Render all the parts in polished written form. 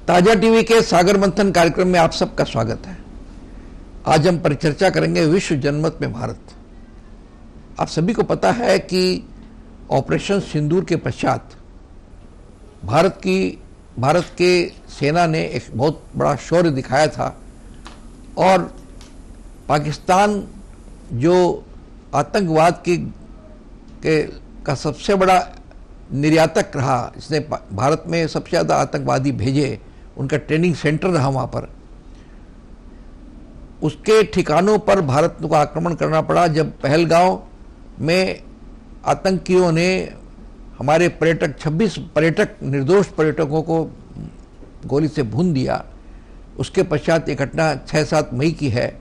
ताजा टीवी के सागर मंथन कार्यक्रम में आप सबका स्वागत है। आज हम परिचर्चा करेंगे विश्व जनमत में भारत। आप सभी को पता है कि ऑपरेशन सिंदूर के पश्चात भारत के सेना ने एक बहुत बड़ा शौर्य दिखाया था और पाकिस्तान जो आतंकवाद का सबसे बड़ा निर्यातक रहा, जिसने भारत में सबसे ज़्यादा आतंकवादी भेजे, उनका ट्रेनिंग सेंटर रहा वहाँ पर, उसके ठिकानों पर भारत को आक्रमण करना पड़ा। जब पहलगांव में आतंकियों ने हमारे 26 निर्दोष पर्यटकों को गोली से भून दिया, उसके पश्चात ये घटना 6-7 मई की है,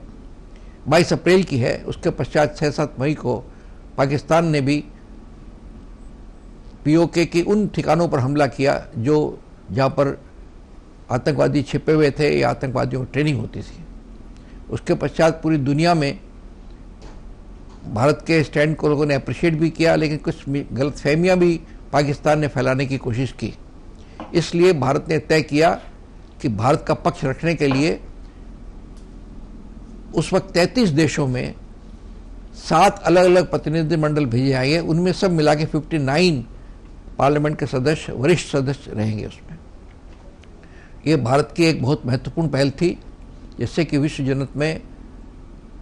22 अप्रैल की है। उसके पश्चात 6-7 मई को पाकिस्तान ने भी पीओके के उन ठिकानों पर हमला किया जहाँ पर आतंकवादी छिपे हुए थे या आतंकवादियों की ट्रेनिंग होती थी। उसके पश्चात पूरी दुनिया में भारत के स्टैंड को लोगों ने अप्रिशिएट भी किया, लेकिन कुछ गलतफहमियां भी पाकिस्तान ने फैलाने की कोशिश की। इसलिए भारत ने तय किया कि भारत का पक्ष रखने के लिए उस वक्त 33 देशों में 7 अलग अलग प्रतिनिधिमंडल भेजे जाएंगे। उनमें सब मिला के 59 पार्लियामेंट के सदस्य, वरिष्ठ सदस्य रहेंगे उसमें। ये भारत की एक बहुत महत्वपूर्ण पहल थी, जिससे कि विश्व जनमत में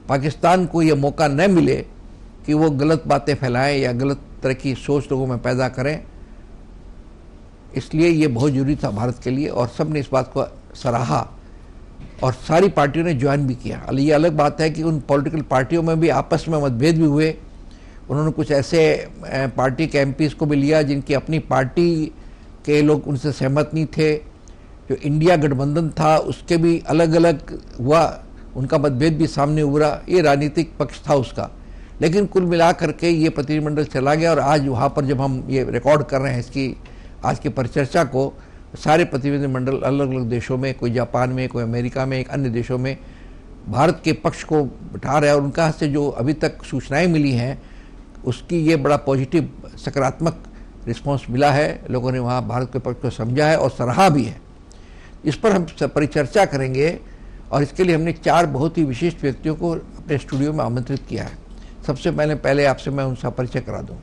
पाकिस्तान को यह मौका न मिले कि वो गलत बातें फैलाएं या गलत तरह की सोच लोगों में पैदा करें। इसलिए ये बहुत जरूरी था भारत के लिए और सब ने इस बात को सराहा और सारी पार्टियों ने ज्वाइन भी किया। ये अलग बात है कि उन पॉलिटिकल पार्टियों में भी आपस में मतभेद भी हुए। उन्होंने कुछ ऐसे पार्टी के एमपीज़ को भी लिया जिनकी अपनी पार्टी के लोग उनसे सहमत नहीं थे। जो इंडिया गठबंधन था उसके भी अलग अलग हुआ, उनका मतभेद भी सामने उभरा। ये राजनीतिक पक्ष था उसका, लेकिन कुल मिला करके ये प्रतिनिधिमंडल चला गया। और आज वहाँ पर जब हम ये रिकॉर्ड कर रहे हैं इसकी आज की परिचर्चा को, सारे प्रतिनिधिमंडल अलग अलग देशों में, कोई जापान में, कोई अमेरिका में, एक अन्य देशों में भारत के पक्ष को बिठा रहा है। और उनका से जो अभी तक सूचनाएं मिली हैं उसकी ये बड़ा पॉजिटिव सकारात्मक रिस्पॉन्स मिला है। लोगों ने वहाँ भारत के पक्ष को समझा है और सराहा भी है। इस पर हम परिचर्चा करेंगे और इसके लिए हमने 4 बहुत ही विशिष्ट व्यक्तियों को अपने स्टूडियो में आमंत्रित किया है। सबसे पहले आपसे मैं उनका परिचय करा दूं।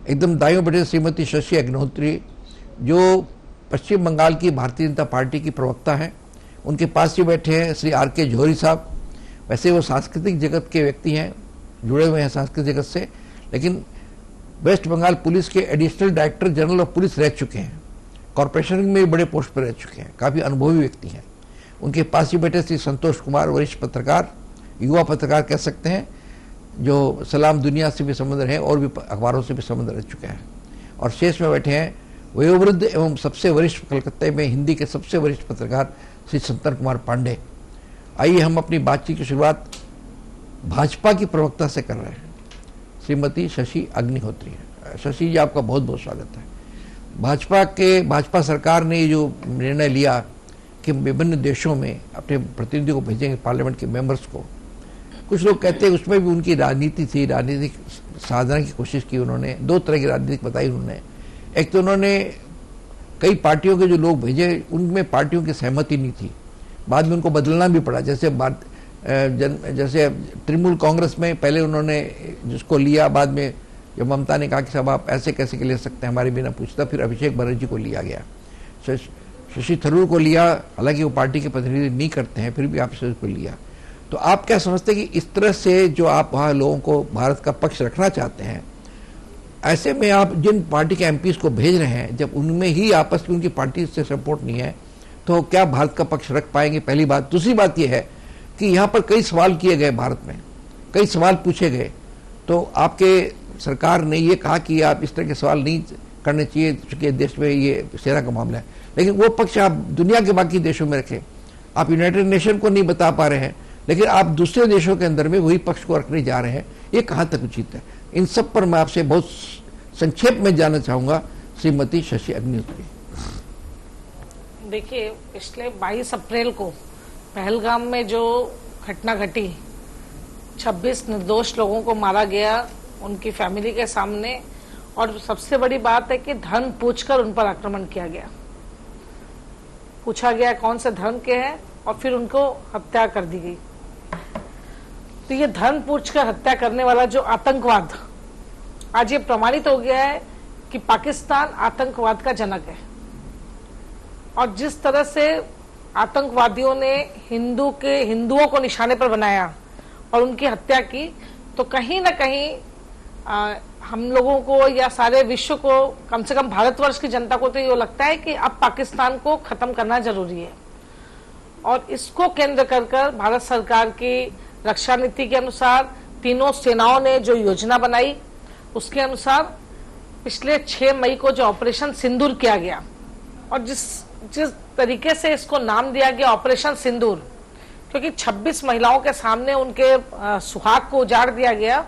एकदम दाएं बैठे श्रीमती शशि अग्निहोत्री, जो पश्चिम बंगाल की भारतीय जनता पार्टी की प्रवक्ता हैं। उनके पास ही बैठे हैं श्री आर.के. जौहरी साहब। वैसे वो सांस्कृतिक जगत के व्यक्ति हैं, जुड़े हुए हैं सांस्कृतिक जगत से, लेकिन वेस्ट बंगाल पुलिस के additional director general of police रह चुके हैं, कॉरपोरेशन में भी बड़े पोस्ट पर रह चुके हैं, काफ़ी अनुभवी व्यक्ति हैं। उनके पास ही बैठे श्री संतोष कुमार, वरिष्ठ पत्रकार, युवा पत्रकार कह सकते हैं, जो सलाम दुनिया से भी संबंध रहे और भी अखबारों से भी संबंध रह चुके हैं। और शेष में बैठे हैं वयोवृद्ध एवं सबसे वरिष्ठ, कलकत्ते में हिंदी के सबसे वरिष्ठ पत्रकार श्री संतन कुमार पांडे। आइए हम अपनी बातचीत की शुरुआत भाजपा की प्रवक्ता से कर रहे हैं, श्रीमती शशि अग्निहोत्री। शशि जी, आपका बहुत बहुत स्वागत है। भाजपा सरकार ने जो निर्णय लिया कि विभिन्न देशों में अपने प्रतिनिधि को भेजेंगे, पार्लियामेंट के मेंबर्स को, कुछ लोग कहते हैं उसमें भी उनकी राजनीति थी, राजनीतिक साधना की कोशिश की उन्होंने। 2 तरह की राजनीति बताई उन्होंने। एक तो उन्होंने कई पार्टियों के जो लोग भेजे उनमें पार्टियों की सहमति नहीं थी, बाद में उनको बदलना भी पड़ा। जैसे तृणमूल कांग्रेस में पहले उन्होंने जिसको लिया, बाद में जब ममता ने कहा कि साहब आप ऐसे कैसे ले सकते हैं हमारे बिना पूछता, फिर अभिषेक बनर्जी को लिया गया, शशि थरूर को लिया। हालांकि वो पार्टी के प्रतिनिधि नहीं करते हैं, फिर भी आप को लिया। तो आप क्या समझते हैं कि इस तरह से जो आप वहाँ लोगों को भारत का पक्ष रखना चाहते हैं, ऐसे में आप जिन पार्टी के एमपीज को भेज रहे हैं, जब उनमें ही आपस में उनकी पार्टी से सपोर्ट नहीं है, तो क्या भारत का पक्ष रख पाएंगे? पहली बात। दूसरी बात यह है कि यहाँ पर कई सवाल किए गए, भारत में कई सवाल पूछे गए, तो आपके सरकार ने ये कहा कि आप इस तरह के सवाल नहीं करने चाहिए क्योंकि देश में ये सेना का मामला है। लेकिन वो पक्ष आप दुनिया के बाकी देशों में रखें। आप यूनाइटेड नेशन को नहीं बता पा रहे हैं, लेकिन आप दूसरे देशों के अंदर में वही पक्ष को रखने जा रहे हैं। ये कहाँ तक उचित है? इन सब पर मैं आपसे बहुत संक्षेप में जानना चाहूँगा, श्रीमती शशि अग्निहोत्री। देखिए, पिछले 22 अप्रैल को पहलगाम में जो घटना घटी, 26 निर्दोष लोगों को मारा गया उनकी फैमिली के सामने, और सबसे बड़ी बात है कि धन पूछकर उन पर आक्रमण किया गया। पूछा गया कौन से धर्म के हैं और फिर उनको हत्या कर दी गई। तो ये धर्म पूछकर हत्या करने वाला जो आतंकवाद, आज ये प्रमाणित हो गया है कि पाकिस्तान आतंकवाद का जनक है। और जिस तरह से आतंकवादियों ने हिंदुओं को निशाने पर बनाया और उनकी हत्या की, तो कहीं ना कहीं हम लोगों को या सारे विश्व को, कम से कम भारतवर्ष की जनता को तो ये लगता है कि अब पाकिस्तान को खत्म करना जरूरी है। और इसको केंद्र कर भारत सरकार की रक्षा नीति के अनुसार तीनों सेनाओं ने जो योजना बनाई, उसके अनुसार पिछले 6 मई को जो ऑपरेशन सिंदूर किया गया, और जिस तरीके से इसको नाम दिया गया ऑपरेशन सिंदूर, क्योंकि 26 महिलाओं के सामने उनके सुहाग को उजाड़ दिया गया,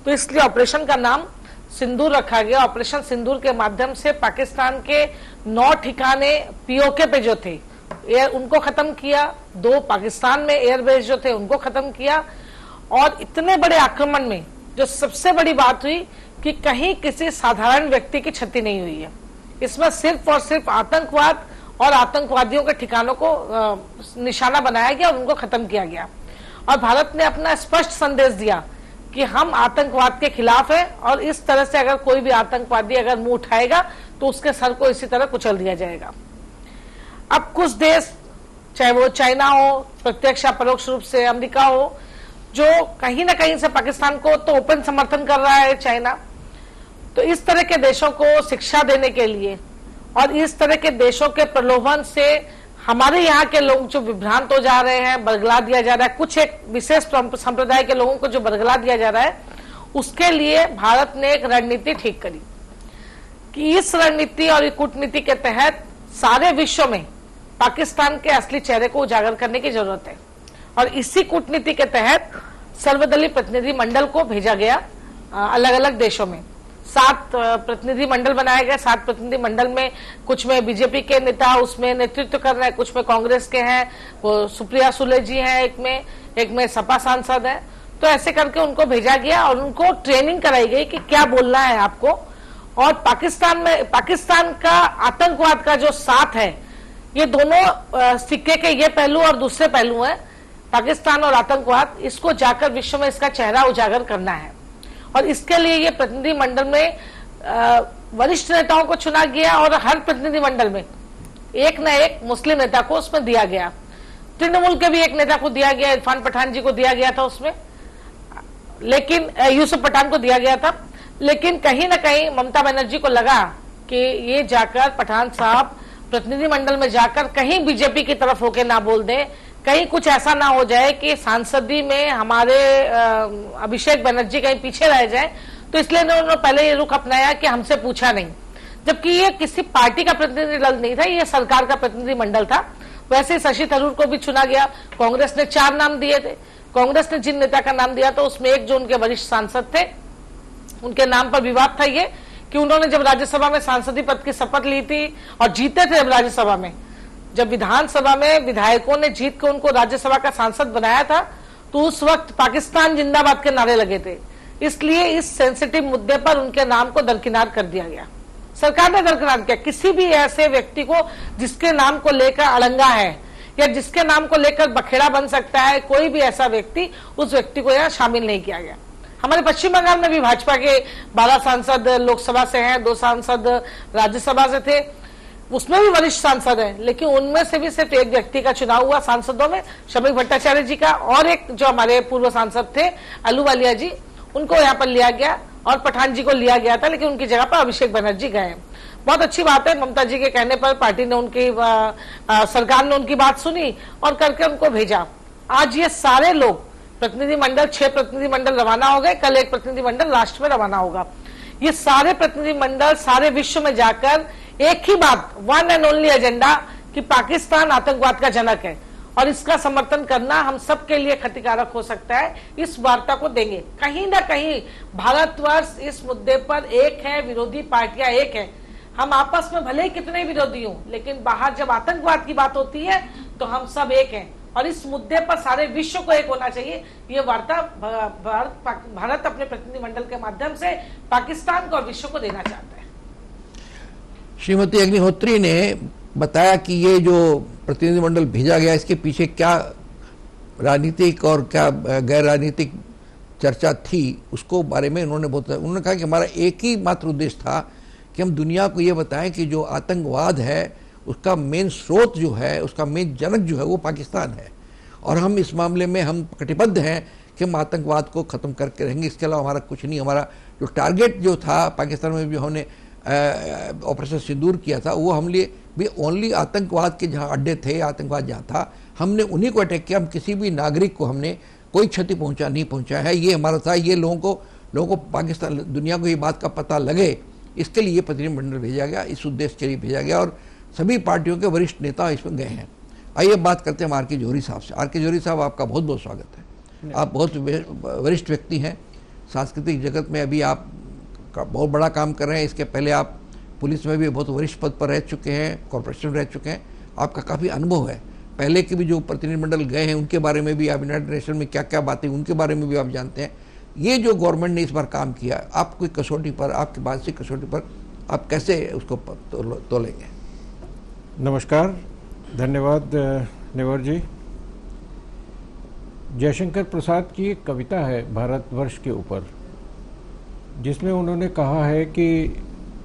तो इसलिए ऑपरेशन का नाम सिंदूर रखा गया। ऑपरेशन सिंदूर के माध्यम से पाकिस्तान के 9 ठिकाने पीओके पे जो थे उनको खत्म किया, 2 पाकिस्तान में एयरबेस जो थे उनको खत्म किया। और इतने बड़े आक्रमण में जो सबसे बड़ी बात हुई कि कहीं किसी साधारण व्यक्ति की क्षति नहीं हुई है। इसमें सिर्फ और सिर्फ आतंकवाद और आतंकवादियों के ठिकानों को निशाना बनाया गया और उनको खत्म किया गया। और भारत ने अपना स्पष्ट संदेश दिया कि हम आतंकवाद के खिलाफ है, और इस तरह से अगर कोई भी आतंकवादी अगर मुंह उठाएगा तो उसके सर को इसी तरह कुचल दिया जाएगा। अब कुछ देश, चाहे वो चाइना हो, प्रत्यक्ष या परोक्ष रूप से अमेरिका हो, जो कहीं ना कहीं से पाकिस्तान को तो ओपन समर्थन कर रहा है चाइना, तो इस तरह के देशों को शिक्षा देने के लिए और इस तरह के देशों के प्रलोभन से हमारे यहाँ के लोग जो विभ्रांत हो जा रहे हैं, बरगला दिया जा रहा है, कुछ एक विशेष संप्रदाय के लोगों को जो बरगला दिया जा रहा है, उसके लिए भारत ने एक रणनीति ठीक करी कि इस रणनीति और कूटनीति के तहत सारे विश्व में पाकिस्तान के असली चेहरे को उजागर करने की जरूरत है। और इसी कूटनीति के तहत सर्वदलीय प्रतिनिधि मंडल को भेजा गया अलग अलग देशों में। 7 प्रतिनिधि मंडल बनाए गए। 7 प्रतिनिधि मंडल में कुछ में बीजेपी के नेता उसमें नेतृत्व कर रहे हैं, कुछ में कांग्रेस के हैं, वो सुप्रिया सुले जी हैं एक में सपा सांसद है। तो ऐसे करके उनको भेजा गया और उनको ट्रेनिंग कराई गई कि क्या बोलना है आपको। और पाकिस्तान का आतंकवाद का जो साथ है, ये दोनों सिक्के के ये पहलू और दूसरे पहलू हैं, पाकिस्तान और आतंकवाद, इसको जाकर विश्व में इसका चेहरा उजागर करना है। और इसके लिए ये प्रतिनिधि मंडल में वरिष्ठ नेताओं को चुना गया और हर प्रतिनिधि मंडल में एक न एक मुस्लिम नेता को उसमें दिया गया। तृणमूल के भी एक नेता को दिया गया, इरफान पठान जी को दिया गया था उसमें, लेकिन यूसुफ पठान को दिया गया था। लेकिन कहीं ना कहीं ममता बनर्जी को लगा कि ये जाकर पठान साहब प्रतिनिधि मंडल में जाकर कहीं बीजेपी की तरफ होके ना बोल दें, कहीं कुछ ऐसा ना हो जाए कि सांसदी में हमारे अभिषेक बनर्जी कहीं पीछे रह जाए, तो इसलिए उन्होंने पहले ये रुख अपनाया कि हमसे पूछा नहीं। जबकि ये किसी पार्टी का प्रतिनिधि दल नहीं था, ये सरकार का प्रतिनिधि मंडल था। वैसे ही शशि थरूर को भी चुना गया। कांग्रेस ने 4 नाम दिए थे। कांग्रेस ने जिन नेता का नाम दिया था उसमें एक जो उनके वरिष्ठ सांसद थे, उनके नाम पर विवाद था ये कि उन्होंने जब राज्यसभा में सांसदीय पद की शपथ ली थी और जीते थे, जब राज्यसभा में, जब विधानसभा में विधायकों ने जीत के उनको राज्यसभा का सांसद बनाया था, तो उस वक्त पाकिस्तान जिंदाबाद के नारे लगे थे। इसलिए इस सेंसिटिव मुद्दे पर उनके नाम को दरकिनार कर दिया गया। सरकार ने दरकिनार किया। किसी भी ऐसे व्यक्ति को जिसके नाम को लेकर अड़ंगा है या जिसके नाम को लेकर बखेड़ा बन सकता है, कोई भी ऐसा व्यक्ति, उस व्यक्ति को यहाँ शामिल नहीं किया गया। हमारे पश्चिम बंगाल में भी भाजपा के 12 सांसद लोकसभा से हैं, 2 सांसद राज्यसभा से थे, उसमें भी वरिष्ठ सांसद हैं, लेकिन उनमें से भी सिर्फ एक व्यक्ति का चुनाव हुआ सांसदों में, शमीक भट्टाचार्य जी का, और एक जो हमारे पूर्व सांसद थे अहलूवालिया जी, उनको यहाँ पर लिया गया और पठान जी को लिया गया था, लेकिन उनकी जगह पर अभिषेक बनर्जी गए। बहुत अच्छी बात है, ममता जी के कहने पर पार्टी ने उनकी सरकार ने उनकी बात सुनी और करके उनको भेजा। आज ये सारे लोग प्रतिनिधि मंडल, 6 प्रतिनिधि मंडल रवाना हो गए। कल एक प्रतिनिधि मंडल राष्ट्र में रवाना होगा। ये सारे प्रतिनिधि मंडल सारे विश्व में जाकर एक ही बात, वन एंड ओनली एजेंडा, कि पाकिस्तान आतंकवाद का जनक है और इसका समर्थन करना हम सब के लिए क्षतिकारक हो सकता है, इस वार्ता को देंगे। कहीं ना कहीं भारतवर्ष इस मुद्दे पर एक है, विरोधी पार्टियां एक है। हम आपस में भले ही कितने विरोधी हों, लेकिन बाहर जब आतंकवाद की बात होती है तो हम सब एक हैं और इस मुद्दे पर सारे विश्व को एक होना चाहिए। ये वार्ता भारत अपने प्रतिनिधिमंडल के माध्यम से पाकिस्तान को और विश्व को देना चाहता है। श्रीमती अग्निहोत्री ने बताया कि ये जो प्रतिनिधिमंडल भेजा गया इसके पीछे क्या राजनीतिक और क्या गैर राजनीतिक चर्चा थी, उसको बारे में उन्होंने कहा कि हमारा एक ही मात्र उद्देश्य था कि हम दुनिया को ये बताएं कि जो आतंकवाद है उसका मेन स्रोत जो है, उसका मेन जनक जो है वो पाकिस्तान है, और हम इस मामले में हम कटिबद्ध हैं कि हम आतंकवाद को ख़त्म करके रहेंगे। इसके अलावा हमारा कुछ नहीं, हमारा जो टारगेट जो था पाकिस्तान में भी हमने ऑपरेशन सिंदूर किया था, वो हम लिए भी ओनली आतंकवाद के जहाँ अड्डे थे, आतंकवाद जहाँ था, हमने उन्हीं को अटैक किया। हम किसी भी नागरिक को हमने कोई क्षति नहीं पहुँचाया है। ये हमारा था, ये लोगों को पाकिस्तान, दुनिया को ये बात का पता लगे, इसके लिए प्रतिनिधिमंडल भेजा गया, इस उद्देश्य के लिए भेजा गया, और सभी पार्टियों के वरिष्ठ नेता इसमें गए हैं। आइए बात करते हैं आर के जौहरी साहब से। आर के जौहरी साहब, आपका बहुत बहुत स्वागत है। आप बहुत वरिष्ठ व्यक्ति हैं सांस्कृतिक जगत में, अभी आप बहुत बड़ा काम कर रहे हैं। इसके पहले आप पुलिस में भी बहुत वरिष्ठ पद पर रह चुके हैं, कॉर्पोरेशन रह चुके हैं, आपका काफ़ी अनुभव है। पहले के भी जो प्रतिनिधिमंडल गए हैं उनके बारे में भी, आप यूनाइटेड नेशन में क्या क्या बातें उनके बारे में भी आप जानते हैं। ये जो गवर्नमेंट ने इस बार काम किया, आपकी कसौटी पर, आपकी मानसिक कसौटी पर आप कैसे उसको तोलेंगे? नमस्कार, धन्यवाद नेवर जी। जयशंकर प्रसाद की एक कविता है भारतवर्ष के ऊपर, जिसमें उन्होंने कहा है कि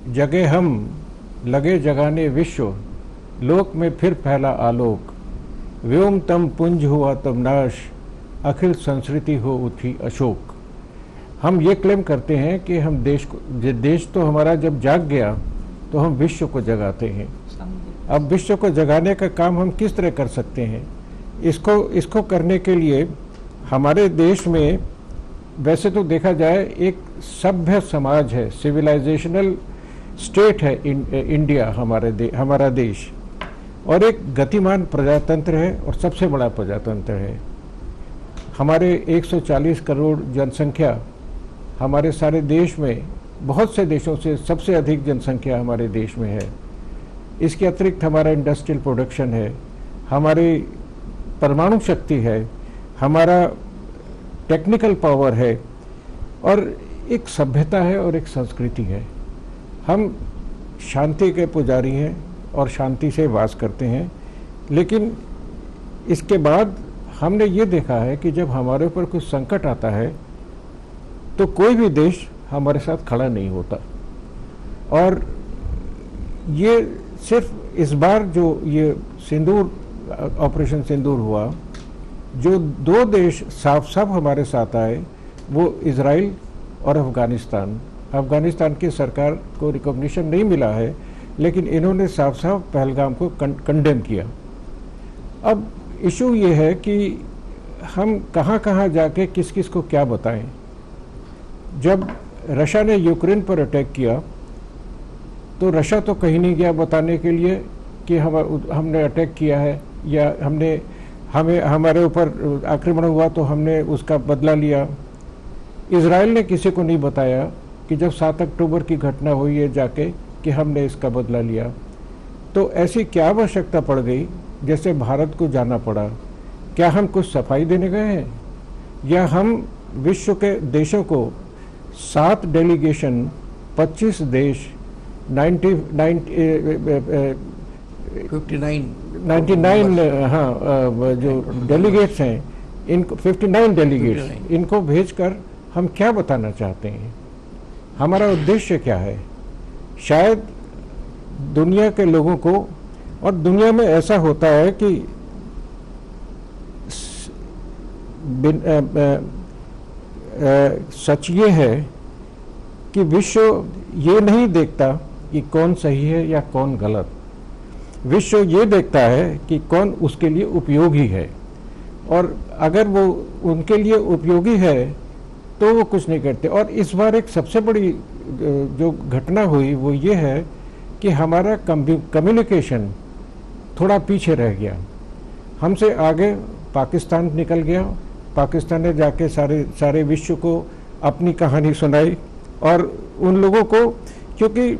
जगे हम लगे जगाने विश्व, लोक में फिर फैला आलोक, व्योम तम पुंज हुआ तब नाश, अखिल संस्कृति हो उठी अशोक। हम ये क्लेम करते हैं कि हम देश तो हमारा जब जाग गया तो हम विश्व को जगाते हैं। अब विश्व को जगाने का काम हम किस तरह कर सकते हैं? इसको करने के लिए हमारे देश में वैसे तो देखा जाए एक सभ्य समाज है, सिविलाइजेशनल स्टेट है इंडिया, हमारा देश, और एक गतिमान प्रजातंत्र है, और सबसे बड़ा प्रजातंत्र है। हमारे 140 करोड़ जनसंख्या, हमारे सारे देश में, बहुत से देशों से सबसे अधिक जनसंख्या हमारे देश में है। इसके अतिरिक्त हमारा इंडस्ट्रियल प्रोडक्शन है, हमारी परमाणु शक्ति है, हमारा टेक्निकल पावर है, और एक सभ्यता है और एक संस्कृति है। हम शांति के पुजारी हैं और शांति से वास करते हैं, लेकिन इसके बाद हमने ये देखा है कि जब हमारे ऊपर कुछ संकट आता है तो कोई भी देश हमारे साथ खड़ा नहीं होता। और ये सिर्फ इस बार जो ये ऑपरेशन सिंदूर हुआ, जो दो देश साफ साफ हमारे साथ आए, वो इजराइल और अफगानिस्तान की सरकार को रिकॉग्निशन नहीं मिला है, लेकिन इन्होंने साफ साफ पहलगाम को कंडेम किया। अब इशू ये है कि हम कहाँ कहाँ जाके किस किस को क्या बताएं। जब रशिया ने यूक्रेन पर अटैक किया तो रशिया तो कहीं नहीं गया बताने के लिए कि हमने अटैक किया है, या हमारे ऊपर आक्रमण हुआ तो हमने उसका बदला लिया। इजराइल ने किसी को नहीं बताया कि जब 7 अक्टूबर की घटना हुई है जाके कि हमने इसका बदला लिया। तो ऐसी क्या आवश्यकता पड़ गई जैसे भारत को जाना पड़ा? क्या हम कुछ सफाई देने गए हैं, या हम विश्व के देशों को 7 डेलीगेशन, 25 देश, 99 जो डेलीगेट्स हैं, इनको 59 डेलीगेट्स, इनको भेजकर हम क्या बताना चाहते हैं? हमारा उद्देश्य क्या है? शायद दुनिया के लोगों को, और दुनिया में ऐसा होता है कि सच ये है कि विश्व ये नहीं देखता कि कौन सही है या कौन गलत। विश्व ये देखता है कि कौन उसके लिए उपयोगी है, और अगर वो उनके लिए उपयोगी है तो वो कुछ नहीं करते। और इस बार एक सबसे बड़ी जो घटना हुई वो ये है कि हमारा कम्युनिकेशन थोड़ा पीछे रह गया। हमसे आगे पाकिस्तान निकल गया। पाकिस्तान ने जाके सारे विश्व को अपनी कहानी सुनाई, और उन लोगों को, क्योंकि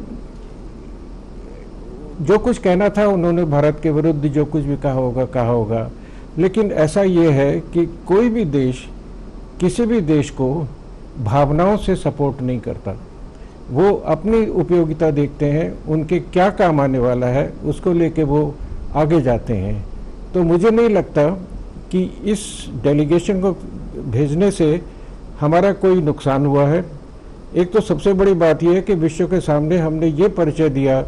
जो कुछ कहना था उन्होंने भारत के विरुद्ध जो कुछ भी कहा होगा, लेकिन ऐसा ये है कि कोई भी देश किसी भी देश को भावनाओं से सपोर्ट नहीं करता। वो अपनी उपयोगिता देखते हैं, उनके क्या काम आने वाला है उसको लेके वो आगे जाते हैं। तो मुझे नहीं लगता कि इस डेलीगेशन को भेजने से हमारा कोई नुकसान हुआ है। एक तो सबसे बड़ी बात यह है कि विश्व के सामने हमने ये परिचय दिया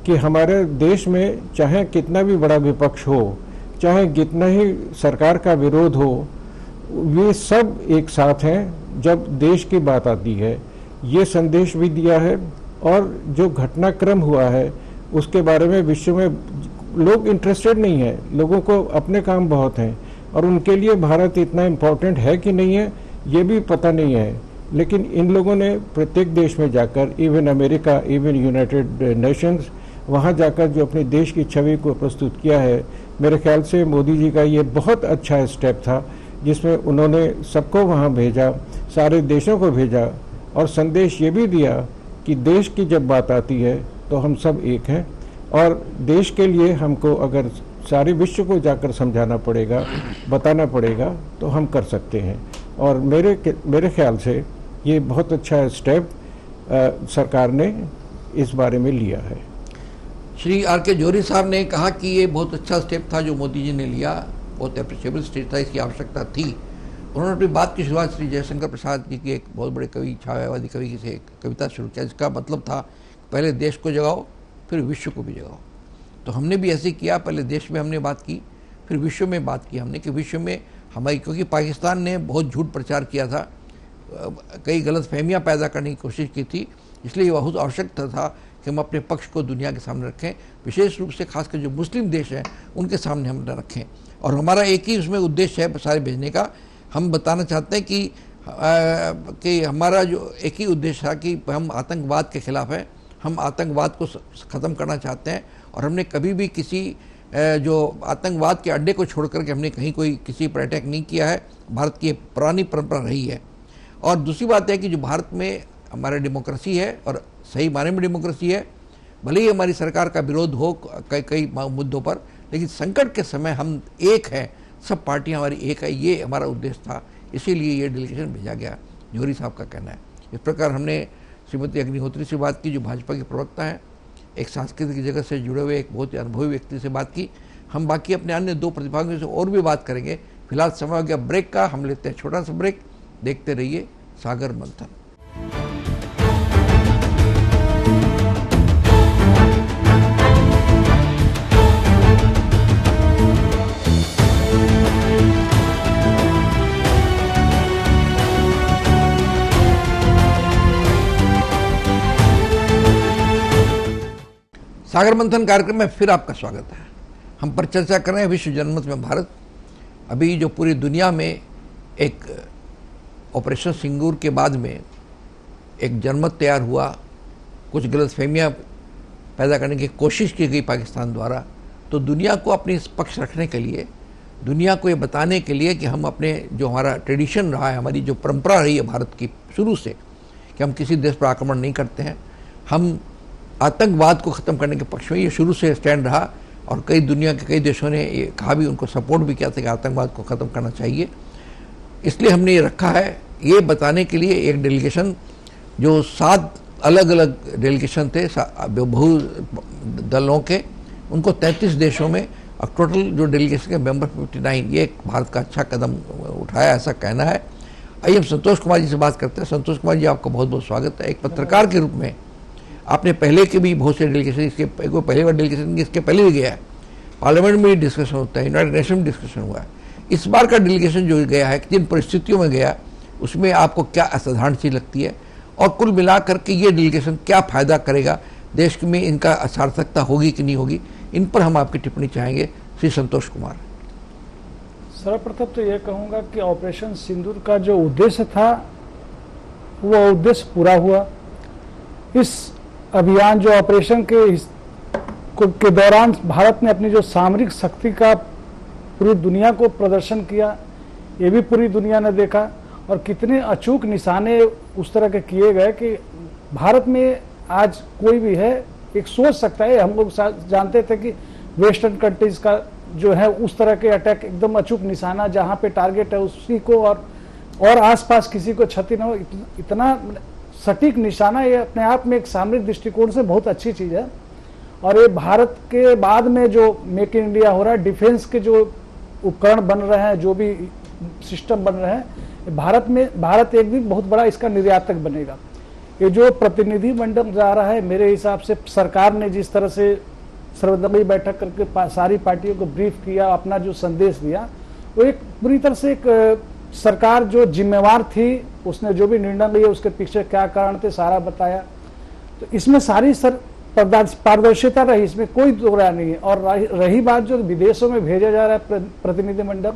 कि हमारे देश में चाहे कितना भी बड़ा विपक्ष हो, चाहे कितना ही सरकार का विरोध हो, वे सब एक साथ हैं जब देश की बात आती है। ये संदेश भी दिया है और जो घटनाक्रम हुआ है उसके बारे में विश्व में लोग इंटरेस्टेड नहीं है, लोगों को अपने काम बहुत हैं और उनके लिए भारत इतना इम्पोर्टेंट है कि नहीं है ये भी पता नहीं है। लेकिन इन लोगों ने प्रत्येक देश में जाकर, even America, even United Nations, वहाँ जाकर जो अपने देश की छवि को प्रस्तुत किया है, मेरे ख्याल से मोदी जी का ये बहुत अच्छा स्टेप था जिसमें उन्होंने सबको वहाँ भेजा, सारे देशों को भेजा और संदेश ये भी दिया कि देश की जब बात आती है तो हम सब एक हैं और देश के लिए हमको अगर सारे विश्व को जाकर समझाना पड़ेगा, बताना पड़ेगा तो हम कर सकते हैं। और मेरे ख्याल से ये बहुत अच्छा स्टेप सरकार ने इस बारे में लिया है। श्री आर के जौहरी साहब ने कहा कि ये बहुत अच्छा स्टेप था जो मोदी जी ने लिया, बहुत अप्रिशिएबल स्टेप था, इसकी आवश्यकता थी। उन्होंने अपनी बात की शुरुआत श्री जयशंकर प्रसाद जी की एक बहुत बड़े कवि, छायावादी कवि से एक कविता शुरू किया जिसका मतलब था पहले देश को जगाओ फिर विश्व को भी जगाओ। तो हमने भी ऐसे किया, पहले देश में हमने बात की फिर विश्व में बात की हमने कि विश्व में हमारी, क्योंकि पाकिस्तान ने बहुत झूठ प्रचार किया था, कई गलत फहमियाँ पैदा करने की कोशिश की थी, इसलिए बहुत आवश्यकता था कि हम अपने पक्ष को दुनिया के सामने रखें, विशेष रूप से खासकर जो मुस्लिम देश हैं उनके सामने हम न रखें। और हमारा एक ही उसमें उद्देश्य है सारे भेजने का। हम बताना चाहते हैं कि हमारा जो एक ही उद्देश्य था कि हम आतंकवाद के खिलाफ हैं, हम आतंकवाद को ख़त्म करना चाहते हैं और हमने कभी भी किसी जो आतंकवाद के अड्डे को छोड़ करके हमने कहीं कोई किसी पर अटैक नहीं किया है। भारत की पुरानी परंपरा रही है। और दूसरी बात है कि जो भारत में हमारा डेमोक्रेसी है और सही मायने में डेमोक्रेसी है, भले ही हमारी सरकार का विरोध हो कई मुद्दों पर, लेकिन संकट के समय हम एक हैं, सब पार्टियां हमारी एक है, ये हमारा उद्देश्य था, इसीलिए ये डेलीगेशन भेजा गया, जौहरी साहब का कहना है। इस प्रकार हमने श्रीमती अग्निहोत्री से बात की जो भाजपा के प्रवक्ता हैं, एक सांस्कृतिक जगत से जुड़े हुए एक बहुत ही अनुभवी व्यक्ति से बात की। हम बाकी अपने अन्य दो प्रतिभागियों से और भी बात करेंगे। फिलहाल समय हो गया ब्रेक का, हम लेते हैं छोटा सा ब्रेक। देखते रहिए सागर मंथन। सागर मंथन कार्यक्रम में फिर आपका स्वागत है। हम पर चर्चा कर रहे हैं विश्व जनमत में भारत। अभी जो पूरी दुनिया में एक ऑपरेशन सिंदूर के बाद में एक जनमत तैयार हुआ, कुछ गलतफहमियां पैदा करने की कोशिश की गई पाकिस्तान द्वारा, तो दुनिया को अपने पक्ष रखने के लिए, दुनिया को ये बताने के लिए कि हम अपने जो हमारा ट्रेडिशन रहा है, हमारी जो परंपरा रही है भारत की शुरू से, कि हम किसी देश पर आक्रमण नहीं करते हैं, हम आतंकवाद को ख़त्म करने के पक्ष में, ये शुरू से स्टैंड रहा। और कई दुनिया के कई देशों ने ये कहा भी, उनको सपोर्ट भी किया था कि आतंकवाद को ख़त्म करना चाहिए। इसलिए हमने ये रखा है, ये बताने के लिए एक डेलीगेशन, जो 7 अलग अलग डेलीगेशन थे बहु दलों के, उनको 33 देशों में, और टोटल जो डेलीगेशन के मेंबर 59, ये भारत का अच्छा कदम उठाया, ऐसा कहना है। आइए हम संतोष कुमार जी से बात करते हैं। संतोष कुमार जी, आपका बहुत बहुत स्वागत है। एक पत्रकार के रूप में आपने पहले के भी बहुत से डेलीगेशन, इसके पहले बार डेलीगेशन इसके पहले भी गया है, पार्लियामेंट में भी डिस्कशन होता है, यूनाइटेड नेशन में डिस्कशन हुआ है। इस बार का डेलीगेशन जो गया है, जिन परिस्थितियों में गया, उसमें आपको क्या असाधारण चीज लगती है, और कुल मिलाकर के ये डेलीगेशन क्या फायदा करेगा देश में, इनका सार्थकता होगी कि नहीं होगी, इन पर हम आपकी टिप्पणी चाहेंगे। श्री संतोष कुमार। सर्वप्रथम तो यह कहूंगा कि ऑपरेशन सिंदूर का जो उद्देश्य था वो उद्देश्य पूरा हुआ। इस अभियान जो ऑपरेशन के दौरान भारत ने अपनी जो सामरिक शक्ति का पूरी दुनिया को प्रदर्शन किया, ये भी पूरी दुनिया ने देखा। और कितने अचूक निशाने उस तरह के किए गए कि भारत में आज कोई भी है एक सोच सकता है। हम लोग जानते थे कि वेस्टर्न कंट्रीज का जो है उस तरह के अटैक एकदम अचूक निशाना, जहां पे टारगेट है उसी को और आसपास किसी को क्षति न हो, इतना सटीक निशाना, ये अपने आप में एक सामरिक दृष्टिकोण से बहुत अच्छी चीज है। और ये भारत के बाद में जो मेक इन इंडिया हो रहा है, डिफेंस के जो उपकरण बन रहे हैं, जो भी सिस्टम बन रहे हैं, भारत एक दिन बहुत बड़ा इसका निर्यातक बनेगा। ये जो प्रतिनिधि मंडल जा रहा है, मेरे हिसाब से सरकार ने जिस तरह से सर्वदलीय बैठक करके सारी पार्टियों को ब्रीफ किया, अपना जो संदेश दिया, वो एक पूरी तरह से एक सरकार जो जिम्मेवार थी, उसने जो भी निर्णय लिया उसके पीछे क्या कारण थे सारा बताया। तो इसमें सारी पारदर्शिता रही, इसमें कोई दो राय नहीं है। और रही बात जो विदेशों में भेजा जा रहा है प्रतिनिधिमंडल,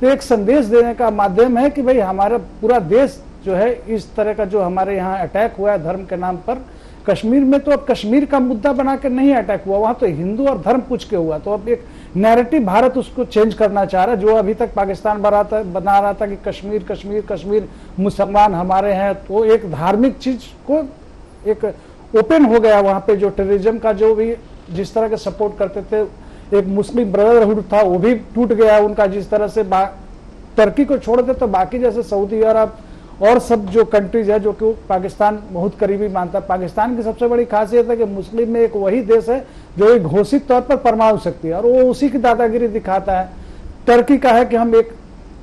तो एक संदेश देने का माध्यम है कि भाई हमारा पूरा देश जो है, इस तरह का जो हमारे यहाँ अटैक हुआ है धर्म के नाम पर, कश्मीर में तो अब कश्मीर का मुद्दा बना के नहीं अटैक हुआ, वहां तो हिंदू और धर्म पूछ के हुआ। तो अब एक नैरेटिव भारत उसको चेंज करना चाह रहा है। जो अभी तक पाकिस्तान बना रहा था कि कश्मीर कश्मीर कश्मीर मुसलमान हमारे हैं, तो एक धार्मिक चीज को एक ओपन हो गया वहां पे। जो टेररिज्म का जो भी जिस तरह के सपोर्ट करते थे, एक मुस्लिम ब्रदरहुड था, वो भी टूट गया उनका। जिस तरह से टर्की को छोड़ दे तो बाकी जैसे सऊदी अरब और सब जो कंट्रीज है जो कि पाकिस्तान बहुत करीबी मानता है। पाकिस्तान की सबसे बड़ी खासियत है कि मुस्लिम में एक वही देश है जो एक घोषित तौर पर परमाणु शक्ति है, और वो उसी की दादागिरी दिखाता है। टर्की का है कि हम एक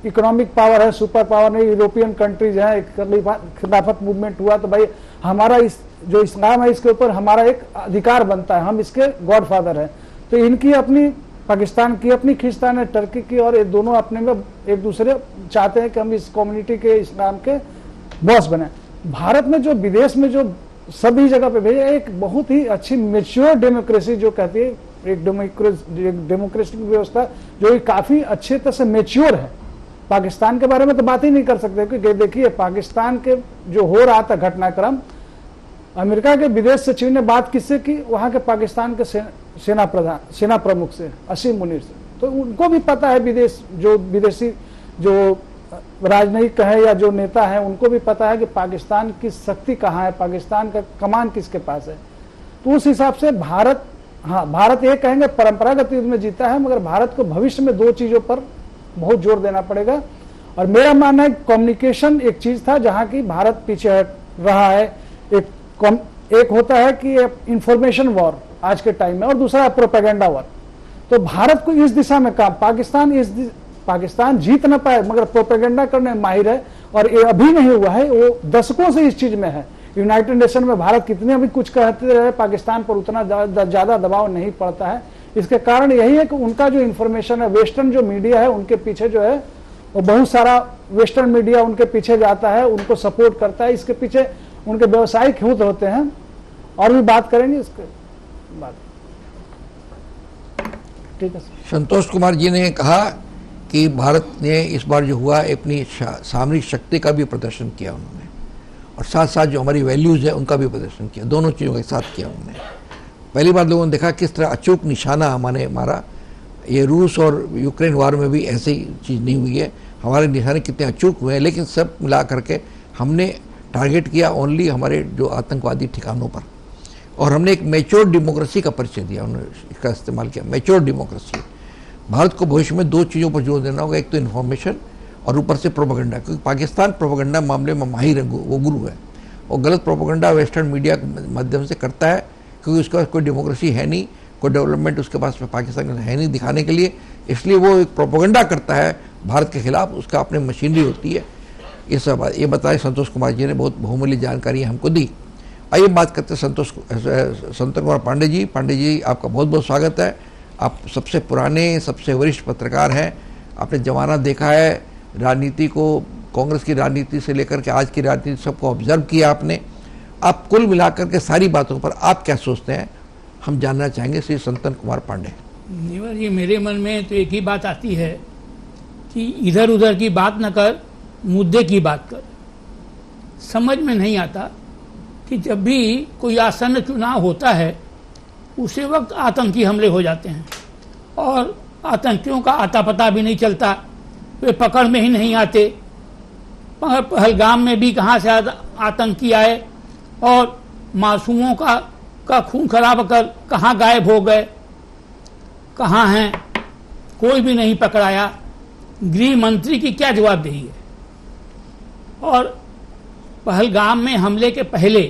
इकोनॉमिक पावर है, सुपर पावर नहीं। यूरोपियन कंट्रीज है, खिलाफत मूवमेंट हुआ तो भाई हमारा इस जो इस्लाम है इसके ऊपर हमारा एक अधिकार बनता है, हम इसके गॉडफादर है। तो इनकी अपनी, पाकिस्तान की अपनी खींचतान है, टर्की की, और ये दोनों अपने में एक दूसरे चाहते हैं कि हम इस कम्युनिटी के इस्लाम के बॉस बने। भारत में जो विदेश में जो सभी जगह पे भेजा, एक बहुत ही अच्छी मेच्योर डेमोक्रेसी जो कहती है, एक डेमोक्रेटिक व्यवस्था जो काफी अच्छे तरह से मेच्योर है। पाकिस्तान के बारे में तो बात ही नहीं कर सकते, क्योंकि देखिए पाकिस्तान के जो हो रहा था घटनाक्रम, अमेरिका के विदेश सचिव ने बात किससे की, वहां के पाकिस्तान के सेना प्रमुख से, असीम मुनीर से। तो उनको भी पता है, विदेशी जो राजनयिक है या जो नेता है, उनको भी पता है कि पाकिस्तान की शक्ति कहाँ है, पाकिस्तान का कमान किसके पास है। तो उस हिसाब से भारत ये कहेंगे परंपरागत युद्ध में जीता है, मगर भारत को भविष्य में दो चीजों पर बहुत जोर देना पड़ेगा। और मेरा मानना है कम्युनिकेशन एक चीज था जहां की भारत पीछे हट रहा है। एक होता है कि इंफॉर्मेशन वॉर आज के टाइम में, और दूसरा है प्रोपेगेंडा वॉर। तो भारत को इस दिशा में काम, पाकिस्तान जीत न पाए मगर प्रोपेगेंडा करने में माहिर है, और ये अभी नहीं हुआ है, वो दशकों से इस चीज में है। यूनाइटेड नेशन में भारत कितने भी कुछ कहते रहे, पाकिस्तान पर उतना ज्यादा दबाव नहीं पड़ता है। इसके कारण यही है कि उनका जो इंफॉर्मेशन है, वेस्टर्न जो मीडिया है उनके पीछे जो है वो बहुत सारा वेस्टर्न मीडिया उनके पीछे जाता है, उनको सपोर्ट करता है। इसके पीछे उनके व्यवसायिक हित होते हैं, और भी बात करेंगे इसके बाद। ठीक है। संतोष कुमार जी ने कहा कि भारत ने इस बार जो हुआ अपनी सामरिक शक्ति का भी प्रदर्शन किया उन्होंने, और साथ साथ जो हमारी वैल्यूज है उनका भी प्रदर्शन किया, दोनों चीज़ों के साथ किया उन्होंने। पहली बार लोगों ने देखा किस तरह अचूक निशाना हमने मारा। ये रूस और यूक्रेन वार में भी ऐसी चीज़ नहीं हुई है, हमारे निशाने कितने अचूक हुए हैं, लेकिन सब मिला करके हमने टारगेट किया ओनली हमारे जो आतंकवादी ठिकानों पर, और हमने एक मैच्योर डेमोक्रेसी का परिचय दिया, उन्होंने इसका इस्तेमाल किया, मैच्योर डेमोक्रेसी। भारत को भविष्य में दो चीज़ों पर जोर देना होगा, एक तो इन्फॉर्मेशन और ऊपर से प्रोपेगेंडा, क्योंकि पाकिस्तान प्रोपेगेंडा मामले में माहिर है, वो गुरु है, और गलत प्रोपेगेंडा वेस्टर्न मीडिया के माध्यम से करता है, क्योंकि उसके पास कोई डेमोक्रेसी है नहीं, कोई डेवलपमेंट उसके पास पाकिस्तान में है नहीं दिखाने के लिए, इसलिए वो एक प्रोपेगेंडा करता है भारत के खिलाफ, उसका अपनी मशीनरी होती है। ये सब ये बताए संतोष कुमार जी ने, बहुत बहुमूल्य जानकारी हमको दी। आइए बात करते हैं संतोष कुमार पांडे जी। पांडे जी, आपका बहुत बहुत स्वागत है। आप सबसे पुराने, सबसे वरिष्ठ पत्रकार हैं, आपने जमाना देखा है राजनीति को, कांग्रेस की राजनीति से लेकर के आज की राजनीति सबको ऑब्जर्व किया आपने। आप कुल मिलाकर के सारी बातों पर आप क्या सोचते हैं, हम जानना चाहेंगे श्री संतन कुमार पांडे। निवर जी, मेरे मन में तो एक ही बात आती है कि इधर उधर की बात न कर, मुद्दे की बात कर। समझ में नहीं आता कि जब भी कोई आसन्न चुनाव होता है उसी वक्त आतंकी हमले हो जाते हैं, और आतंकियों का आता पता भी नहीं चलता, वे पकड़ में ही नहीं आते। पहलगाम में भी कहाँ से आतंकी आए और मासूमों का खून खराब कर कहाँ गायब हो गए, कहाँ हैं, कोई भी नहीं पकड़ाया। गृह मंत्री की क्या जवाबदेही है? और पहलगाम में हमले के पहले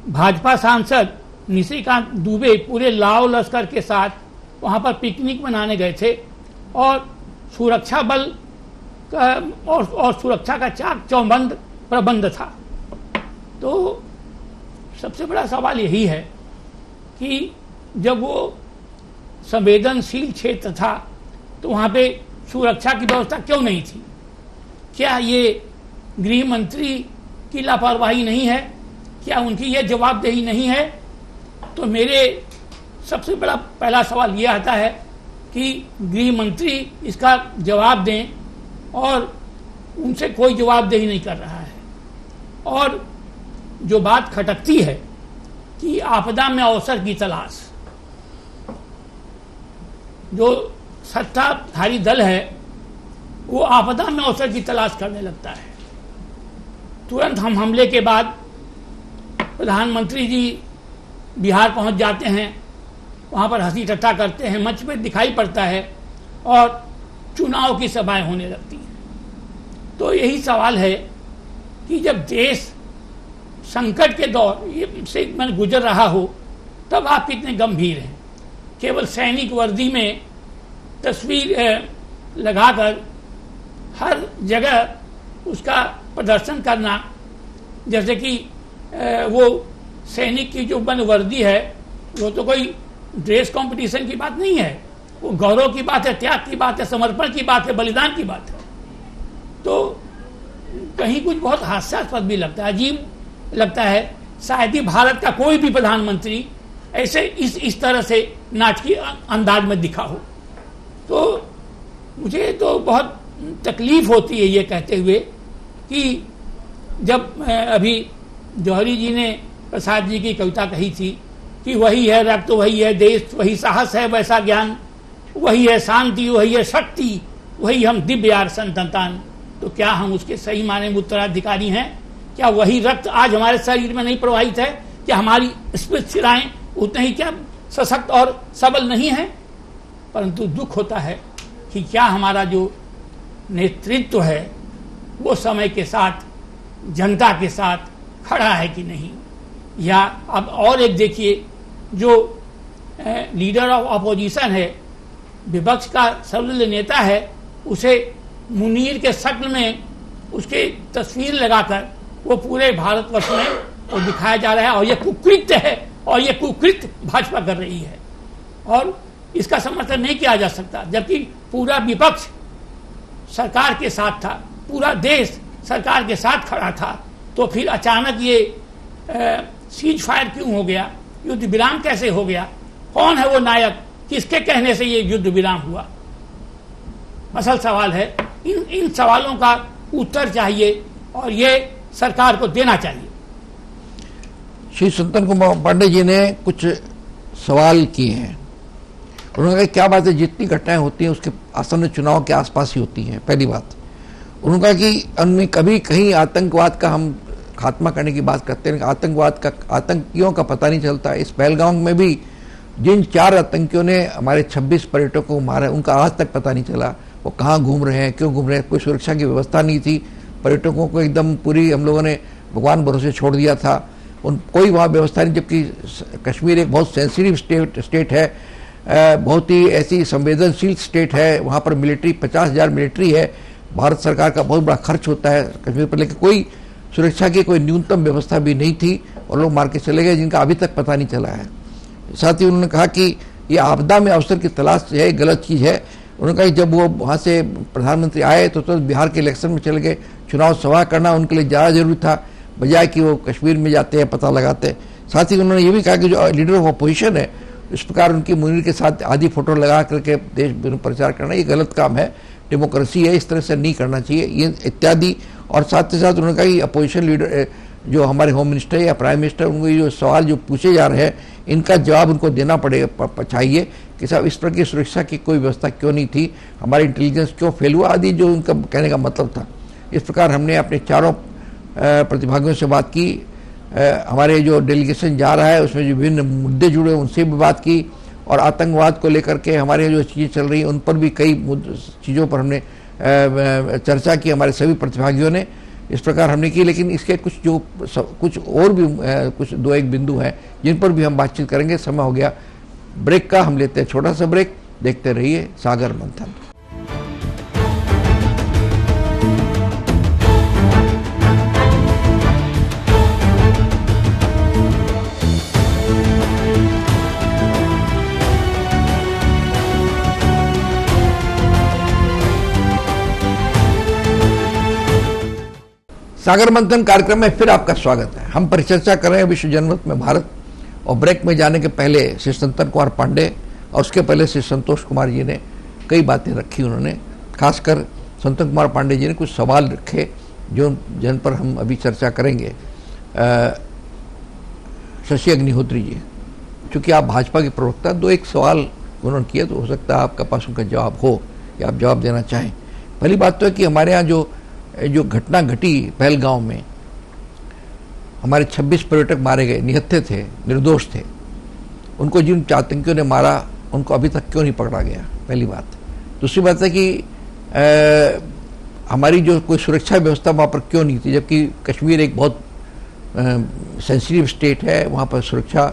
भाजपा सांसद निशिकांत दुबे पूरे लाव लश्कर के साथ वहां पर पिकनिक मनाने गए थे और सुरक्षा बल का और सुरक्षा का चाक चौबंद प्रबंध था। तो सबसे बड़ा सवाल यही है कि जब वो संवेदनशील क्षेत्र था तो वहां पे सुरक्षा की व्यवस्था क्यों नहीं थी? क्या ये गृह मंत्री की लापरवाही नहीं है? क्या उनकी ये जवाबदेही नहीं है? तो मेरे सबसे बड़ा पहला सवाल ये आता है कि गृह मंत्री इसका जवाब दें और उनसे कोई जवाबदेही नहीं कर रहा है। और जो बात खटकती है कि आपदा में अवसर की तलाश, जो सत्ताधारी दल है वो आपदा में अवसर की तलाश करने लगता है। तुरंत हम हमले के बाद प्रधानमंत्री जी बिहार पहुंच जाते हैं, वहां पर हंसी ठट्ठा करते हैं, मंच पे दिखाई पड़ता है और चुनाव की सभाएं होने लगती हैं। तो यही सवाल है कि जब देश संकट के दौर से मैं गुजर रहा हो तब आप कितने गंभीर हैं। केवल सैनिक वर्दी में तस्वीर लगाकर हर जगह उसका प्रदर्शन करना, जैसे कि वो सैनिक की जो बन वर्दी है वो तो कोई ड्रेस कंपटीशन की बात नहीं है, वो गौरव की बात है, त्याग की बात है, समर्पण की बात है, बलिदान की बात है। तो कहीं कुछ बहुत हास्यास्पद भी लगता है, अजीब लगता है। शायद ही भारत का कोई भी प्रधानमंत्री ऐसे इस तरह से नाटकीय अंदाज में दिखा हो। तो मुझे तो बहुत तकलीफ होती है ये कहते हुए कि जब अभी जौहरी जी ने प्रसाद जी की कविता कही थी कि वही है रक्त, वही है देश, वही साहस है वैसा ज्ञान, वही है शांति, वही है शक्ति, वही हम दिव्य यार संतान। तो क्या हम उसके सही माने में उत्तराधिकारी हैं? क्या वही रक्त आज हमारे शरीर में नहीं प्रवाहित है? क्या हमारी स्मृत शिराएं उतने ही क्या सशक्त और सबल नहीं है? परंतु दुख होता है कि क्या हमारा जो नेतृत्व है वो समय के साथ जनता के साथ खड़ा है कि नहीं। या अब और एक देखिए, जो लीडर ऑफ अपोजिशन है, विपक्ष का सर्वदलीय नेता है, उसे मुनीर के शक्ल में उसके तस्वीर लगाकर वो पूरे भारतवर्ष में वो दिखाया जा रहा है और ये कुकृत्य है और ये कुकृत्य भाजपा कर रही है और इसका समर्थन नहीं किया जा सकता। जबकि पूरा विपक्ष सरकार के साथ था, पूरा देश सरकार के साथ खड़ा था, तो फिर अचानक ये सीज फायर क्यों हो गया? युद्ध विराम कैसे हो गया? कौन है वो नायक? किसके कहने से ये युद्ध विराम हुआ? असल सवाल है। इन सवालों का उत्तर चाहिए और ये सरकार को देना चाहिए। श्री संतन कुमार पांडे जी ने कुछ सवाल किए हैं। उन्होंने कहा क्या बात है, जितनी घटनाएं होती हैं उसके आसन्न चुनाव के आसपास ही होती हैं। पहली बात उन्होंने कहा कि उनमें कभी कहीं आतंकवाद का हम खात्मा करने की बात करते हैं, आतंकियों का पता नहीं चलता। इस पहलगाम में भी जिन 4 आतंकियों ने हमारे 26 पर्यटकों को मारा, उनका आज तक पता नहीं चला वो कहाँ घूम रहे हैं, क्यों घूम रहे हैं। कोई सुरक्षा की व्यवस्था नहीं थी, पर्यटकों को एकदम पूरी हम लोगों ने भगवान भरोसे छोड़ दिया था। कोई वहाँ व्यवस्था नहीं, जबकि कश्मीर एक बहुत सेंसिटिव स्टेट है, बहुत ही ऐसी संवेदनशील स्टेट है। वहाँ पर मिलिट्री 50,000 मिलिट्री है, भारत सरकार का बहुत बड़ा खर्च होता है कश्मीर पर, लेकिन कोई सुरक्षा की कोई न्यूनतम व्यवस्था भी नहीं थी और लोग मार के चले गए जिनका अभी तक पता नहीं चला है। साथ ही उन्होंने कहा कि ये आपदा में अवसर की तलाश है, गलत चीज़ है। उन्होंने कहा कि जब वो वहाँ से प्रधानमंत्री आए तो बिहार के इलेक्शन में चले गए, चुनाव सभा करना उनके लिए ज़्यादा जरूरी था बजाय कि वो कश्मीर में जाते हैं पता लगाते। साथ ही उन्होंने ये भी कहा कि जो लीडर ऑफ अपोजिशन है इस प्रकार उनकी मुनीर के साथ आधी फोटो लगा करके देश में प्रचार करना ये गलत काम है, डेमोक्रेसी है, इस तरह से नहीं करना चाहिए, ये इत्यादि। और साथ ही साथ उन्होंने कहा कि अपोजिशन लीडर जो हमारे होम मिनिस्टर या प्राइम मिनिस्टर, उनको जो सवाल जो पूछे जा रहे हैं इनका जवाब उनको देना पड़ेगा चाहिए कि साहब इस प्रकार की सुरक्षा की कोई व्यवस्था क्यों नहीं थी, हमारी इंटेलिजेंस क्यों फेल हुआ, आदि जो उनका कहने का मतलब था। इस प्रकार हमने अपने चारों प्रतिभागियों से बात की। हमारे जो डेलीगेशन जा रहा है उसमें जो विभिन्न मुद्दे जुड़े उनसे भी बात की और आतंकवाद को लेकर के हमारे जो चीज़ें चल रही हैं उन पर भी कई चीज़ों पर हमने चर्चा की हमारे सभी प्रतिभागियों ने। इस प्रकार हमने की। लेकिन इसके कुछ और भी कुछ 2-1 बिंदु हैं जिन पर भी हम बातचीत करेंगे। समय हो गया ब्रेक का, हम लेते हैं छोटा सा ब्रेक। देखते रहिए सागर मंथन। सागर मंथन कार्यक्रम में फिर आपका स्वागत है। हम परिचर्चा कर रहे हैं विश्व जनमत में भारत, और ब्रेक में जाने के पहले श्री संतन कुमार पांडे और उसके पहले श्री संतोष कुमार जी ने कई बातें रखी। उन्होंने खासकर संतन कुमार पांडे जी ने कुछ सवाल रखे जिन पर हम अभी चर्चा करेंगे। शशि अग्निहोत्री जी, चूंकि आप भाजपा के प्रवक्ता, 2-1 सवाल उन्होंने किए, तो हो सकता है आपके पास उनका जवाब हो या आप जवाब देना चाहें। पहली बात तो है कि हमारे यहाँ जो घटना घटी पहलगांव में, हमारे 26 पर्यटक मारे गए, निहत्थे थे, निर्दोष थे। उनको जिन आतंकियों ने मारा उनको अभी तक क्यों नहीं पकड़ा गया, पहली बात। दूसरी बात है कि हमारी जो कोई सुरक्षा व्यवस्था वहाँ पर क्यों नहीं थी, जबकि कश्मीर एक बहुत सेंसिटिव स्टेट है, वहाँ पर सुरक्षा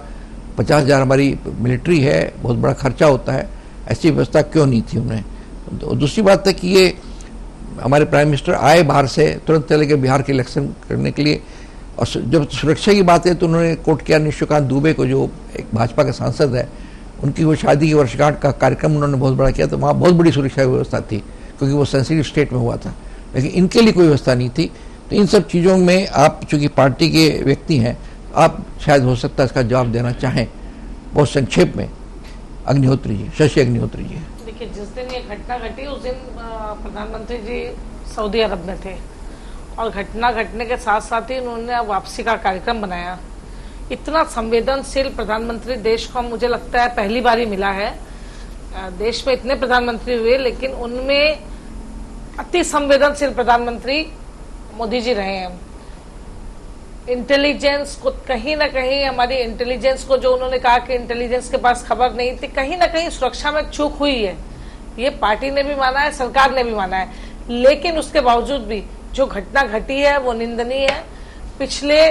50,000 हमारी मिलिट्री है, बहुत बड़ा खर्चा होता है, ऐसी व्यवस्था क्यों नहीं थी उन्हें। तो दूसरी बात है कि ये हमारे प्राइम मिनिस्टर आए बाहर से, तुरंत चले गए बिहार के इलेक्शन करने के लिए, और जब सुरक्षा की बात है तो उन्होंने कोट किया निशिकांत दुबे को, जो एक भाजपा के सांसद है, उनकी वो शादी की वर्षगांठ का कार्यक्रम उन्होंने बहुत बड़ा किया, तो वहाँ बहुत बड़ी सुरक्षा व्यवस्था थी क्योंकि वो सेंसिटिव स्टेट में हुआ था, लेकिन इनके लिए कोई व्यवस्था नहीं थी। तो इन सब चीज़ों में आप चूँकि पार्टी के व्यक्ति हैं, आप शायद हो सकता है इसका जवाब देना चाहें बहुत संक्षेप में। अग्निहोत्री जी, शशि अग्निहोत्री जी। देखिए, जिस दिन ये घटना घटी उस दिन प्रधानमंत्री जी सऊदी अरब में थे, और घटना घटने के साथ साथ ही उन्होंने वापसी का कार्यक्रम बनाया। इतना संवेदनशील प्रधानमंत्री देश को मुझे लगता है पहली बार ही मिला है। देश में इतने प्रधानमंत्री हुए, लेकिन उनमें अति संवेदनशील प्रधानमंत्री मोदी जी रहे हैं। इंटेलिजेंस को कहीं ना कहीं, हमारी इंटेलिजेंस को, जो उन्होंने कहा कि इंटेलिजेंस के पास खबर नहीं थी, कहीं ना कहीं सुरक्षा में चूक हुई है, ये पार्टी ने भी माना है, सरकार ने भी माना है। लेकिन उसके बावजूद भी जो घटना घटी है वो निंदनीय है। पिछले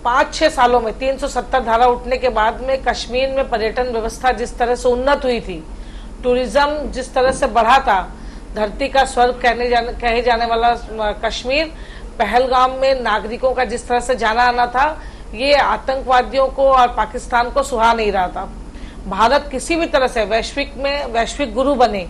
5-6 सालों में 370 धारा उठने के बाद में कश्मीर में पर्यटन व्यवस्था जिस तरह से उन्नत हुई थी, टूरिज्म जिस तरह से बढ़ा था, धरती का स्वर्ग कहे जाने वाला कश्मीर, पहलगाम में नागरिकों का जिस तरह से जाना आना था, ये आतंकवादियों को और पाकिस्तान को सुहा नहीं रहा था। भारत किसी भी तरह से वैश्विक गुरु बने,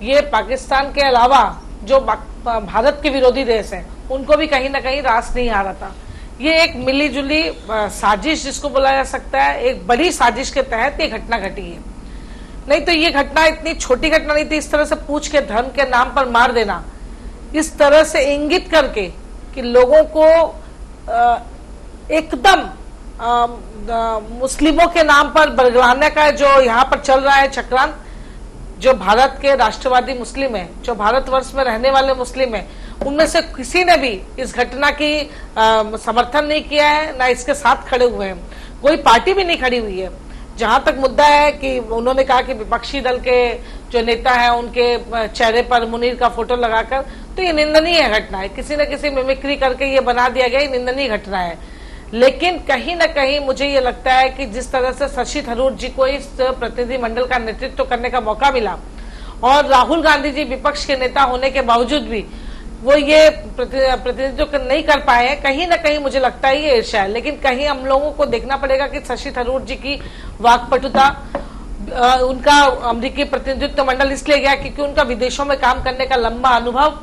ये पाकिस्तान के अलावा जो भारत के विरोधी देश हैं उनको भी कहीं ना कहीं रास नहीं आ रहा था। ये एक मिलीजुली साजिश जिसको बोला जा सकता है, एक बड़ी साजिश के तहत ये घटना घटी है। नहीं तो ये घटना इतनी छोटी घटना नहीं थी। इस तरह से पूछ के धर्म के नाम पर मार देना, इस तरह से इंगित करके कि लोगों को एकदम मुस्लिमों के नाम पर बरगलाने का जो यहाँ पर चल रहा है चक्रांत, जो भारत के राष्ट्रवादी मुस्लिम है, जो भारतवर्ष में रहने वाले मुस्लिम है, उनमें से किसी ने भी इस घटना की समर्थन नहीं किया है, ना इसके साथ खड़े हुए हैं। कोई पार्टी भी नहीं खड़ी हुई है। जहां तक मुद्दा है कि उन्होंने कहा कि विपक्षी दल के जो नेता हैं उनके चेहरे पर मुनीर का फोटो लगाकर, तो ये निंदनीय घटना है। किसी न किसी मिमिक्री करके ये बना दिया गया, ये निंदनीय घटना है। लेकिन कहीं ना कहीं मुझे ये लगता है कि जिस तरह से शशि थरूर जी को इस प्रतिनिधिमंडल का नेतृत्व करने का मौका मिला, और राहुल गांधी जी विपक्ष के नेता होने के बावजूद भी वो ये प्रतिनिधित्व नहीं कर पाए हैं, कहीं ना कहीं मुझे लगता है ये ईर्ष्या है। लेकिन कहीं हम लोगों को देखना पड़ेगा कि शशि थरूर जी की वाकपटुता, उनका अमेरिकी प्रतिनिधित्व मंडल इसलिए गया क्योंकि उनका विदेशों में काम करने का लंबा अनुभव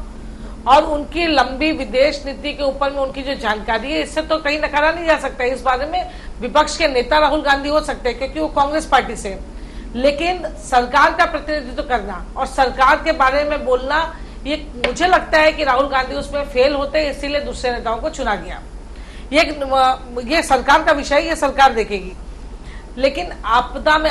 और उनकी लंबी विदेश नीति के ऊपर में उनकी जो जानकारी है, इससे तो कहीं नकारा नहीं जा सकता। इस बारे में विपक्ष के नेता राहुल गांधी हो सकते हैं क्योंकि वो कांग्रेस पार्टी से, लेकिन सरकार का प्रतिनिधित्व करना और सरकार के बारे में बोलना, ये मुझे लगता है कि राहुल गांधी उसमें फेल होते, इसीलिए दूसरे नेताओं को चुना गया। ये सरकार का विषय, ये सरकार देखेगी। लेकिन आपदा में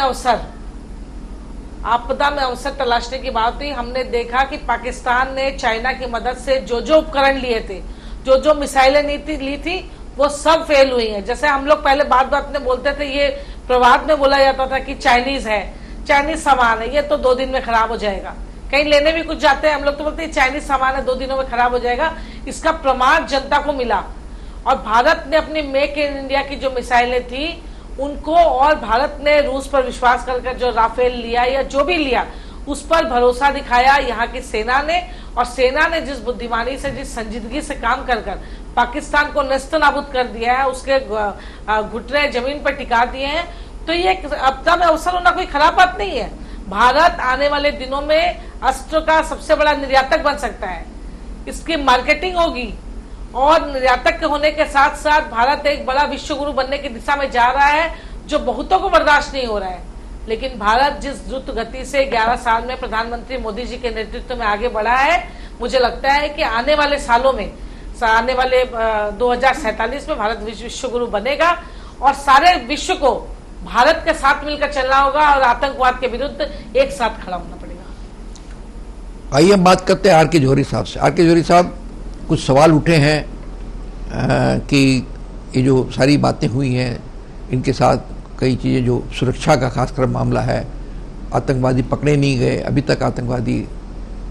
अवसर तलाशने की बात हुई। हमने देखा कि पाकिस्तान ने चाइना की मदद से जो जो उपकरण लिए थे, जो जो मिसाइलें ली थी, वो सब फेल हुई हैं। जैसे हम लोग पहले बात में बोलते थे, ये प्रवाद में बोला जाता था कि चाइनीज है, चाइनीज सामान है, ये तो 2 दिन में खराब हो जाएगा। कहीं लेने भी कुछ जाते हैं, हम लोग तो बोलते हैं चाइनीज सामान है 2 दिनों में खराब हो जाएगा, इसका प्रमाण जनता को मिला। और भारत ने अपनी मेक इन इंडिया की जो मिसाइलें थी उनको, और भारत ने रूस पर विश्वास कर जो राफेल लिया या जो भी लिया उस पर भरोसा दिखाया यहाँ की सेना ने। और सेना ने जिस बुद्धिमानी से, जिस संजीदगी से काम कर पाकिस्तान को नस्त नाबूद कर दिया है, उसके घुटने जमीन पर टिका दिए हैं, तो ये एक आपदा में अवसर होना कोई खराब बात नहीं है। भारत आने वाले दिनों में अस्त्र का सबसे बड़ा निर्यातक बन सकता है, इसकी मार्केटिंग होगी, और निर्यातक के होने के साथ साथ भारत एक बड़ा विश्व गुरु बनने की दिशा में जा रहा है, जो बहुतों को बर्दाश्त नहीं हो रहा है। लेकिन भारत जिस द्रुत गति से 11 साल में प्रधानमंत्री मोदी जी के नेतृत्व में आगे बढ़ा है, मुझे लगता है कि आने वाले सालों में, आने वाले 2047 में भारत विश्व गुरु बनेगा, और सारे विश्व को भारत के साथ मिलकर चलना होगा, और आतंकवाद के विरुद्ध एक साथ खड़ा होना पड़ेगा। आइए हम बात करते हैं आर के जौहरी साहब से। आर के जौहरी साहब, कुछ सवाल उठे हैं कि ये जो सारी बातें हुई हैं इनके साथ कई चीज़ें, जो सुरक्षा का खासकर मामला है, आतंकवादी पकड़े नहीं गए, अभी तक आतंकवादी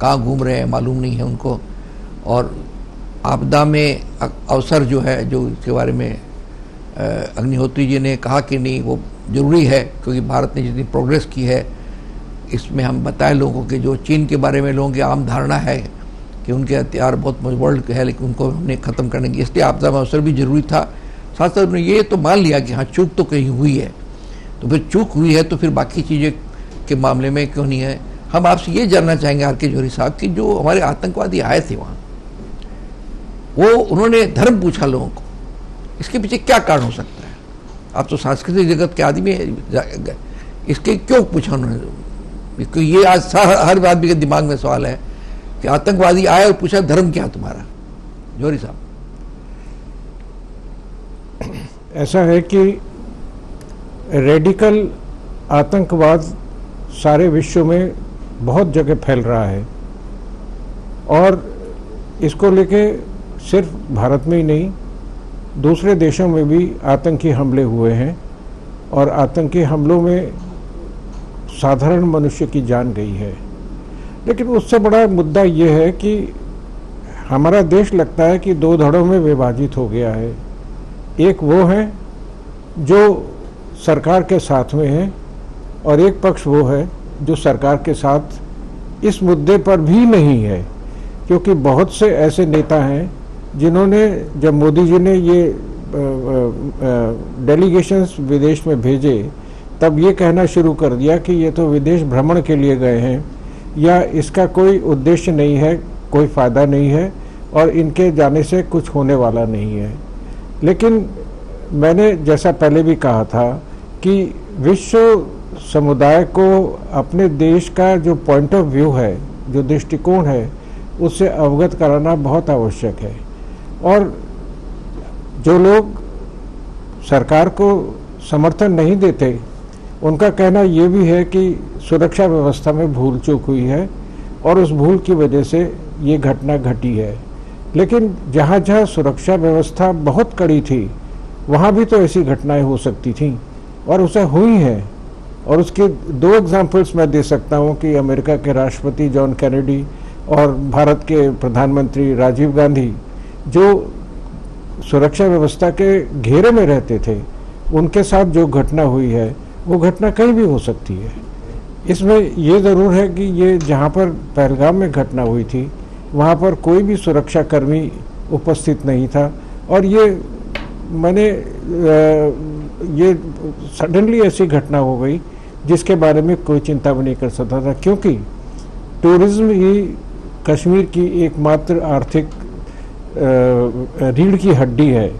कहाँ घूम रहे हैं मालूम नहीं है उनको, और आपदा में अवसर जो है, जो इसके बारे में अग्निहोत्री जी ने कहा कि नहीं वो ज़रूरी है, क्योंकि भारत ने जितनी प्रोग्रेस की है इसमें हम बताएं लोगों के, जो चीन के बारे में लोगों की आम धारणा है कि उनके हथियार बहुत वर्ल्ड के है, लेकिन उनको हमने ख़त्म करने की, इसलिए आपदा में अवसर भी ज़रूरी था। साथ साथ उन्होंने ये तो मान लिया कि हाँ चूक तो कहीं हुई है, तो फिर चूक हुई है तो फिर बाकी चीज़ें के मामले में क्यों नहीं है। हम आपसे ये जानना चाहेंगे आर के जौहरी साहब कि जो हमारे आतंकवादी आए थे वहाँ, वो उन्होंने धर्म पूछा लोगों को, इसके पीछे क्या कारण हो सकता है? आप तो सांस्कृतिक जगत के आदमी हैं, इसके क्यों पूछा उन्होंने? क्योंकि ये आज हर आदमी के दिमाग में सवाल है कि आतंकवादी आए और पूछा धर्म क्या तुम्हारा। जौहरी साहब, ऐसा है कि रेडिकल आतंकवाद सारे विश्व में बहुत जगह फैल रहा है, और इसको लेके सिर्फ भारत में ही नहीं, दूसरे देशों में भी आतंकी हमले हुए हैं, और आतंकी हमलों में साधारण मनुष्य की जान गई है। लेकिन उससे बड़ा मुद्दा ये है कि हमारा देश लगता है कि 2 धड़ों में विभाजित हो गया है। एक वो है जो सरकार के साथ में है, और एक पक्ष वो है जो सरकार के साथ इस मुद्दे पर भी नहीं है, क्योंकि बहुत से ऐसे नेता हैं जिन्होंने, जब मोदी जी ने ये डेलीगेशंस विदेश में भेजे, तब ये कहना शुरू कर दिया कि ये तो विदेश भ्रमण के लिए गए हैं, या इसका कोई उद्देश्य नहीं है, कोई फ़ायदा नहीं है, और इनके जाने से कुछ होने वाला नहीं है। लेकिन मैंने जैसा पहले भी कहा था कि विश्व समुदाय को अपने देश का जो पॉइंट ऑफ व्यू है, जो दृष्टिकोण है, उससे अवगत कराना बहुत आवश्यक है। और जो लोग सरकार को समर्थन नहीं देते, उनका कहना ये भी है कि सुरक्षा व्यवस्था में भूल चूक हुई है, और उस भूल की वजह से ये घटना घटी है। लेकिन जहाँ जहाँ सुरक्षा व्यवस्था बहुत कड़ी थी, वहाँ भी तो ऐसी घटनाएं हो सकती थीं, और उसे हुई हैं। और उसके 2 एग्जाम्पल्स मैं दे सकता हूँ कि अमेरिका के राष्ट्रपति जॉन कैनेडी और भारत के प्रधानमंत्री राजीव गांधी, जो सुरक्षा व्यवस्था के घेरे में रहते थे, उनके साथ जो घटना हुई है वो घटना कहीं भी हो सकती है। इसमें ये ज़रूर है कि ये जहाँ पर पहलगाम में घटना हुई थी, वहाँ पर कोई भी सुरक्षाकर्मी उपस्थित नहीं था, और ये ये सडनली ऐसी घटना हो गई जिसके बारे में कोई चिंता भी नहीं कर सकता था, क्योंकि टूरिज्म ही कश्मीर की एकमात्र आर्थिक रीढ़ की हड्डी है,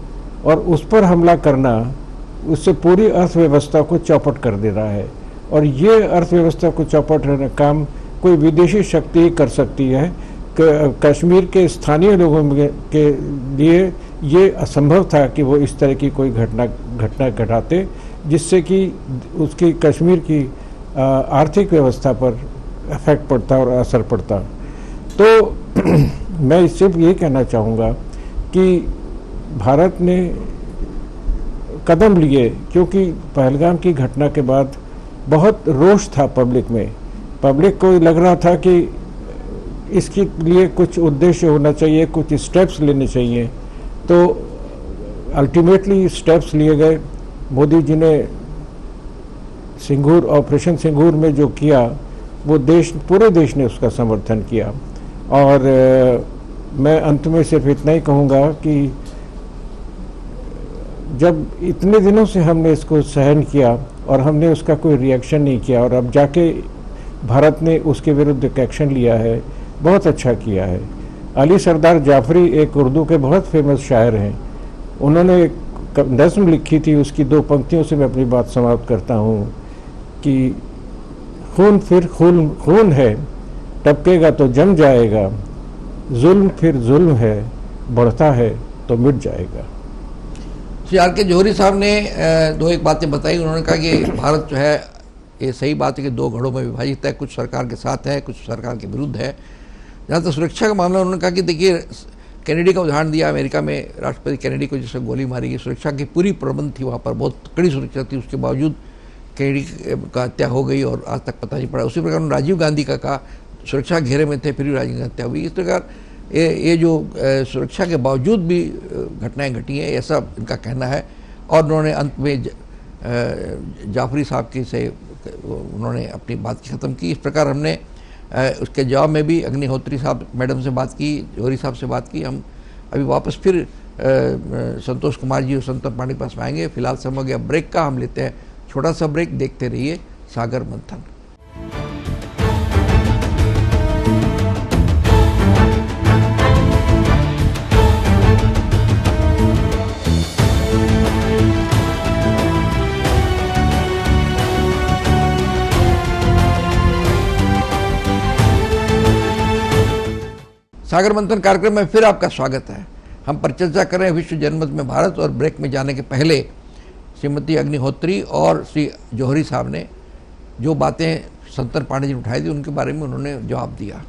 और उस पर हमला करना उससे पूरी अर्थव्यवस्था को चौपट कर दे रहा है। और ये अर्थव्यवस्था को चौपट रहने का काम कोई विदेशी शक्ति ही कर सकती है। कश्मीर के स्थानीय लोगों के लिए ये असंभव था कि वो इस तरह की कोई घटना घटाते, जिससे कि उसकी कश्मीर की आर्थिक व्यवस्था पर इफेक्ट पड़ता और असर पड़ता। तो मैं सिर्फ ये कहना चाहूँगा कि भारत ने कदम लिए, क्योंकि पहलगाम की घटना के बाद बहुत रोष था पब्लिक में। पब्लिक को लग रहा था कि इसके लिए कुछ उद्देश्य होना चाहिए, कुछ स्टेप्स लेने चाहिए। तो अल्टीमेटली स्टेप्स लिए गए। मोदी जी ने सिंगूर, ऑपरेशन सिंगूर में जो किया वो पूरे देश ने उसका समर्थन किया। और मैं अंत में सिर्फ इतना ही कहूँगा कि जब इतने दिनों से हमने इसको सहन किया और हमने उसका कोई रिएक्शन नहीं किया, और अब जाके भारत ने उसके विरुद्ध एक एक्शन लिया है, बहुत अच्छा किया है। अली सरदार जाफरी एक उर्दू के बहुत फेमस शायर हैं, उन्होंने एक नज़्म लिखी थी, उसकी 2 पंक्तियों से मैं अपनी बात समाप्त करता हूँ कि खून फिर खून है, टपकेगा तो जम जाएगा, जुल्म फिर जुल्म है, बढ़ता है तो मिट जाएगा। श्री आर के जौहरी साहब ने 2 बातें बताई। उन्होंने कहा कि भारत जो है, ये सही बात है कि 2 घड़ों में विभाजित है, कुछ सरकार के साथ है, कुछ सरकार के विरुद्ध है। जहाँ तक सुरक्षा का मामला, उन्होंने कहा कि देखिए, कैनेडी का उदाहरण दिया, अमेरिका में राष्ट्रपति कैनेडी को जिससे गोली मारी गई, सुरक्षा की पूरी प्रबंध थी, वहाँ पर बहुत कड़ी सुरक्षा थी, उसके बावजूद कैनेडी का हत्या हो गई और आज तक पता नहीं पड़ा। उसी प्रकार राजीव गांधी का कहा, सुरक्षा घेरे में थे फिर भी राजीव गांधी हत्या हुई। इस प्रकार ये जो सुरक्षा के बावजूद भी घटनाएं घटी हैं, ऐसा इनका कहना है। और उन्होंने अंत में जाफरी साहब की से उन्होंने अपनी बात की ख़त्म की। इस प्रकार हमने उसके जवाब में भी अग्निहोत्री साहब मैडम से बात की, जौहरी साहब से बात की। हम अभी वापस फिर संतोष कुमार जी और संतन पांडे के पास आएंगे। फिलहाल समय हो गया ब्रेक का, हम लेते हैं छोटा सा ब्रेक। देखते रहिए सागर मंथन। सागर मंथन कार्यक्रम में फिर आपका स्वागत है। हम पर चर्चा कर रहे हैं विश्व जनमत में भारत। और ब्रेक में जाने के पहले श्रीमती अग्निहोत्री और श्री जौहरी साहब ने जो बातें संतन पांडे जी ने उठाई थी, उनके बारे में उन्होंने जवाब दिया।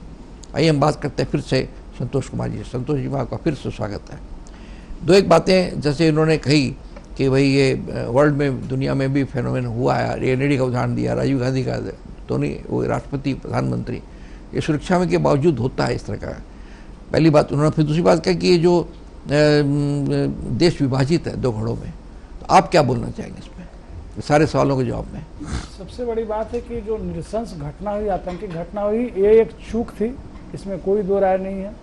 आइए हम बात करते हैं फिर से संतोष कुमार जी। संतोष जी में आपका फिर से स्वागत है। 2 बातें जैसे इन्होंने कही कि भाई ये वर्ल्ड में, दुनिया में भी फेनोमेन हुआ है। कैनेडी का उदाहरण दिया, राजीव गांधी का, तो नहीं वो राष्ट्रपति प्रधानमंत्री, ये सुरक्षा में के बावजूद होता है इस तरह का। पहली बात उन्होंने। फिर दूसरी बात कही कि ये जो देश विभाजित है 2 घड़ों में, तो आप क्या बोलना चाहेंगे इसमें, सारे सवालों के जवाब में? सबसे बड़ी बात है कि जो नृशंस घटना हुई, आतंकी घटना हुई, ये एक चूक थी, इसमें कोई 2 राय नहीं है।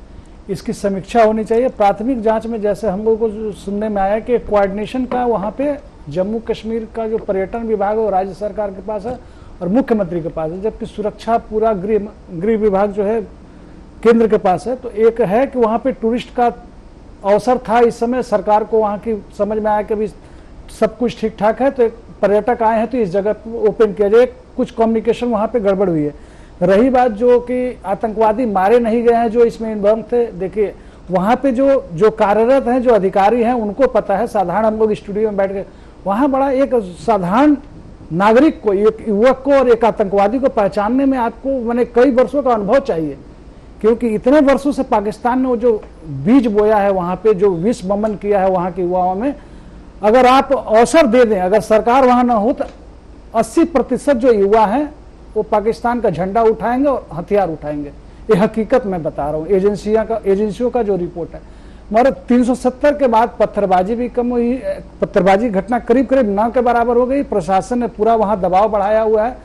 इसकी समीक्षा होनी चाहिए। प्राथमिक जांच में जैसे हम लोगों को जो सुनने में आया कि कोऑर्डिनेशन का वहाँ पे जम्मू कश्मीर का जो पर्यटन विभाग है वो राज्य सरकार के पास है और मुख्यमंत्री के पास है, जबकि सुरक्षा पूरा गृह विभाग जो है केंद्र के पास है। तो एक है कि वहाँ पे टूरिस्ट का अवसर था, इस समय सरकार को वहाँ की समझ में आया कि अभी सब कुछ ठीक ठाक है, तो एक पर्यटक आए हैं तो इस जगह ओपन किया जाए। कुछ कम्युनिकेशन वहाँ पे गड़बड़ हुई है। रही बात जो कि आतंकवादी मारे नहीं गए हैं जो इसमें इन्वॉल्व थे, देखिए वहाँ पे जो कार्यरत हैं, जो अधिकारी हैं, उनको पता है। साधारण हम लोग स्टूडियो में बैठ के वहाँ बड़ा एक साधारण नागरिक को, एक युवक को और एक आतंकवादी को पहचानने में आपको मैंने कई वर्षों का अनुभव चाहिए, क्योंकि इतने वर्षों से पाकिस्तान ने वो जो बीज बोया है वहाँ पे, जो विष बमन किया है वहाँ के युवाओं में, अगर आप अवसर दे दें, अगर सरकार वहाँ ना हो तो 80% जो युवा हैं वो पाकिस्तान का झंडा उठाएंगे और हथियार उठाएंगे। ये हकीकत मैं बता रहा हूँ, एजेंसियों का जो रिपोर्ट है। मगर 370 के बाद पत्थरबाजी भी कम हुई, पत्थरबाजी घटना करीब करीब 9 के बराबर हो गई। प्रशासन ने पूरा वहाँ दबाव बढ़ाया हुआ है।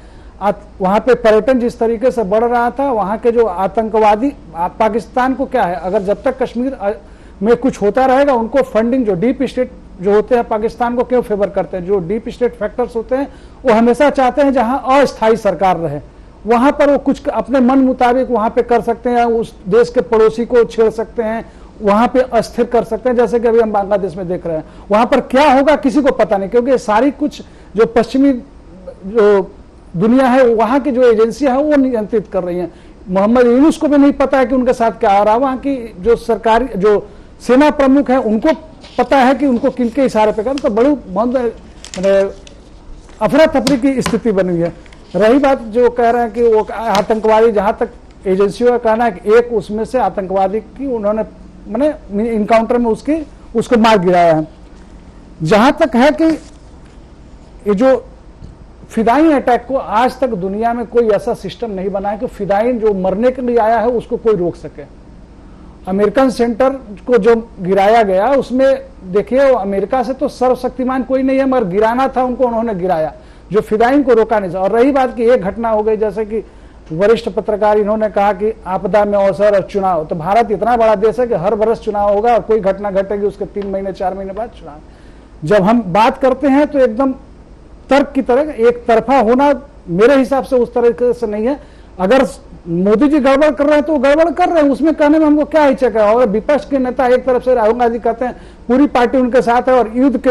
वहाँ पे पर्यटन जिस तरीके से बढ़ रहा था, वहाँ के जो आतंकवादी, पाकिस्तान को क्या है, अगर जब तक कश्मीर में कुछ होता रहेगा, उनको फंडिंग, जो डीप स्टेट जो होते हैं पाकिस्तान को क्यों फेवर करते हैं, जो डीप स्टेट फैक्टर्स होते हैं वो हमेशा चाहते हैं जहां अस्थायी सरकार रहे, वहां पर वो कुछ अपने मन मुताबिक वहां पे कर सकते हैं, उस देश के पड़ोसी को छेड़ सकते हैं, वहां पे अस्थिर कर सकते हैं, जैसे कि अभी हम बांग्लादेश में देख रहे हैं। वहां पर क्या होगा किसी को पता नहीं, क्योंकि सारी कुछ जो पश्चिमी जो दुनिया है, वहां की जो एजेंसियां हैं वो नियंत्रित कर रही हैं। मोहम्मद यूनुस को भी नहीं पता है कि उनके साथ क्या हो रहा है। वहां की जो सरकारी जो सेना प्रमुख है उनको पता है कि उनको किनके इशारे पे करना, तो बड़ी बहुत अफरा तफरी की स्थिति बनी हुई है। रही बात जो कह रहे हैं कि वो आतंकवादी, जहां तक एजेंसियों का कहना है कि एक उसमें से आतंकवादी की उन्होंने मैंने इनकाउंटर में उसको मार गिराया है। जहां तक है कि ये जो फिदाइन अटैक को आज तक दुनिया में कोई ऐसा सिस्टम नहीं बना है कि फिदाइन जो मरने के लिए आया है उसको कोई रोक सके। अमेरिकन सेंटर को जो गिराया गया उसमें देखिए अमेरिका से तो सर्वशक्तिमान कोई नहीं है, मगर गिराना था उनको, उन्होंने गिराया, जो फिदाइन को रोका नहीं। और रही बात कि एक घटना हो गई, जैसे कि वरिष्ठ पत्रकार इन्होंने कहा कि आपदा में अवसर और चुनाव, तो भारत इतना बड़ा देश है कि हर वर्ष चुनाव होगा और कोई घटना घटेगी उसके 3 महीने 4 महीने बाद चुनाव। जब हम बात करते हैं तो एकदम तर्क की तरह एक तरफा होना मेरे हिसाब से उस तरीके से नहीं है। अगर मोदी जी गड़बड़ कर रहे हैं तो वो गड़बड़ कर रहे हैं, उसमें कहने में हमको क्या हिचक है। और विपक्ष के नेता एक तरफ से राहुल गांधी कहते हैं पूरी पार्टी उनके साथ है और युद्ध के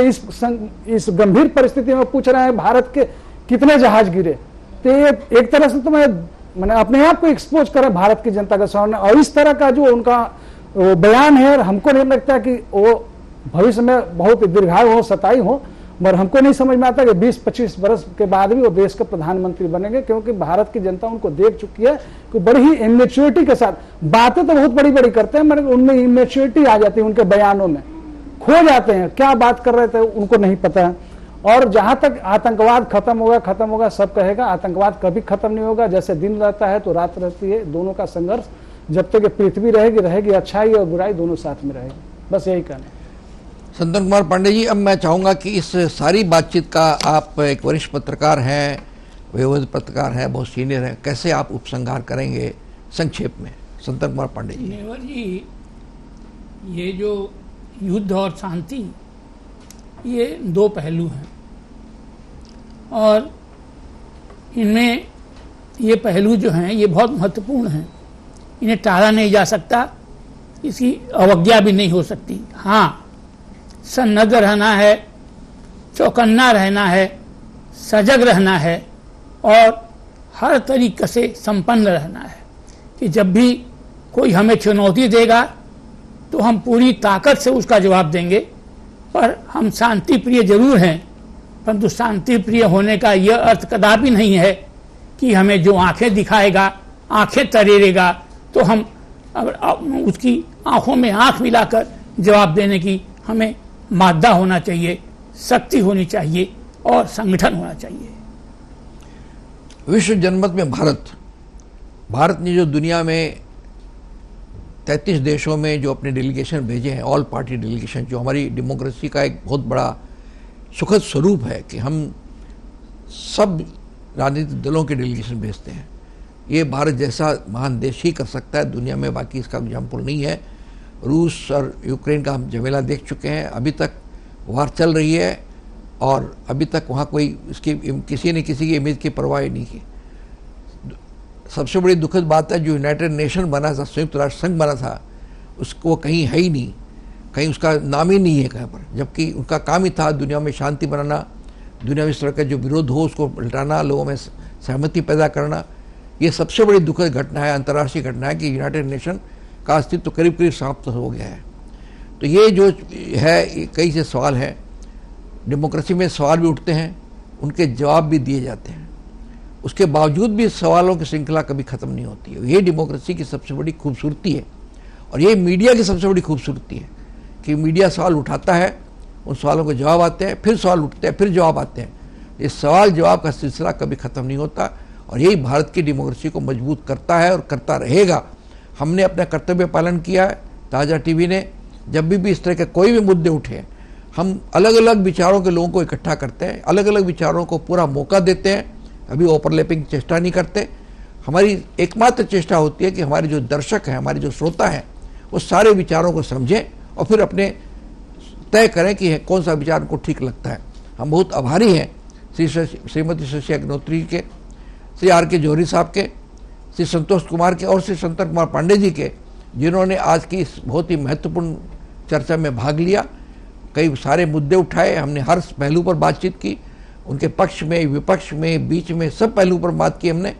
इस गंभीर परिस्थिति में पूछ रहे हैं भारत के कितने जहाज गिरे, तो एक तरह से तो मैंने अपने आप को एक्सपोज करें भारत की जनता के सामने। और इस तरह का जो उनका बयान है, हमको नहीं लगता कि वो भविष्य में बहुत दीर्घायु हो, सताई हो, मगर हमको नहीं समझ में आता कि 20-25 वर्ष के बाद भी वो देश के प्रधानमंत्री बनेंगे, क्योंकि भारत की जनता उनको देख चुकी है कि बड़ी ही इमेच्योरिटी के साथ बातें तो बहुत बड़ी बड़ी करते हैं, मगर उनमें इमेच्योरिटी आ जाती है, उनके बयानों में खो जाते हैं, क्या बात कर रहे थे उनको नहीं पता है। और जहां तक आतंकवाद खत्म होगा सब कहेगा, आतंकवाद कभी खत्म नहीं होगा। जैसे दिन रहता है तो रात रहती है, दोनों का संघर्ष जब तक पृथ्वी रहेगी, अच्छाई और बुराई दोनों साथ में रहेगी। बस यही कहना है। संतन कुमार पांडे जी, अब मैं चाहूँगा कि इस सारी बातचीत का, आप एक वरिष्ठ पत्रकार हैं, वयोवृद्ध पत्रकार हैं, बहुत सीनियर हैं, कैसे आप उपसंहार करेंगे संक्षेप में? संतन कुमार पांडे जी। नेवर जी, ये जो युद्ध और शांति, ये 2 पहलू हैं और इनमें ये पहलू जो हैं ये बहुत महत्वपूर्ण हैं, इन्हें टाला नहीं जा सकता, इसकी अवज्ञा भी नहीं हो सकती। हाँ, सन्नद्ध रहना है, चौकन्ना रहना है, सजग रहना है और हर तरीके से संपन्न रहना है कि जब भी कोई हमें चुनौती देगा तो हम पूरी ताकत से उसका जवाब देंगे। पर हम शांति प्रिय जरूर हैं, परंतु शांति प्रिय होने का यह अर्थ कदापि नहीं है कि हमें जो आंखें दिखाएगा, आंखें तरेरेगा, तो हम उसकी आंखों में आंख मिलाकर जवाब देने की हमें मादा होना चाहिए, शक्ति होनी चाहिए और संगठन होना चाहिए। विश्व जनमत में भारत ने जो दुनिया में 33 देशों में जो अपने डेलीगेशन भेजे हैं, ऑल पार्टी डेलीगेशन, जो हमारी डेमोक्रेसी का एक बहुत बड़ा सुखद स्वरूप है कि हम सब राजनीतिक दलों के डेलीगेशन भेजते हैं। ये भारत जैसा महान देश ही कर सकता है दुनिया में, बाकी इसका एग्जाम्पल नहीं है। रूस और यूक्रेन का हम झमेला देख चुके हैं, अभी तक वार चल रही है और अभी तक वहाँ कोई इसकी किसी ने किसी की इमेज की परवाह नहीं की। सबसे बड़ी दुखद बात है, जो यूनाइटेड नेशन बना था, संयुक्त राष्ट्र संघ बना था, उसको कहीं है ही नहीं, कहीं उसका नाम ही नहीं है कहीं पर, जबकि उनका काम ही था दुनिया में शांति बनाना, दुनिया में इस तरह का जो विरोध हो उसको पलटाना, लोगों में सहमति पैदा करना। ये सबसे बड़ी दुखद घटना है, अंतर्राष्ट्रीय घटना है कि यूनाइटेड नेशन का अस्तित्व करीब करीब समाप्त हो गया है। तो ये जो है, कई से सवाल हैं, डेमोक्रेसी में सवाल भी उठते हैं, उनके जवाब भी दिए जाते हैं, उसके बावजूद भी सवालों की श्रृंखला कभी ख़त्म नहीं होती है। ये डेमोक्रेसी की सबसे बड़ी खूबसूरती है और ये मीडिया की सबसे बड़ी खूबसूरती है कि मीडिया सवाल उठाता है, उन सवालों के जवाब आते हैं, फिर सवाल उठते हैं, फिर जवाब आते हैं। ये सवाल जवाब का सिलसिला कभी ख़त्म नहीं होता और यही भारत की डेमोक्रेसी को मजबूत करता है और करता रहेगा। हमने अपना कर्तव्य पालन किया है। ताज़ा टीवी ने जब भी इस तरह के कोई भी मुद्दे उठे, हम अलग अलग विचारों के लोगों को इकट्ठा करते हैं, अलग अलग विचारों को पूरा मौका देते हैं, अभी ओवरलैपिंग चेष्टा नहीं करते। हमारी एकमात्र चेष्टा होती है कि हमारे जो दर्शक हैं, हमारे जो श्रोता हैं, वो सारे विचारों को समझें और फिर अपने तय करें कि कौन सा विचार उनको ठीक लगता है। हम बहुत आभारी हैं श्रीमती शशि अग्निहोत्री के, श्री आर के जौहरी साहब के, श्री संतोष कुमार के और श्री संतन कुमार पांडे जी के, जिन्होंने आज की इस बहुत ही महत्वपूर्ण चर्चा में भाग लिया। कई सारे मुद्दे उठाए, हमने हर पहलू पर बातचीत की, उनके पक्ष में, विपक्ष में, बीच में, सब पहलू पर बात की हमने।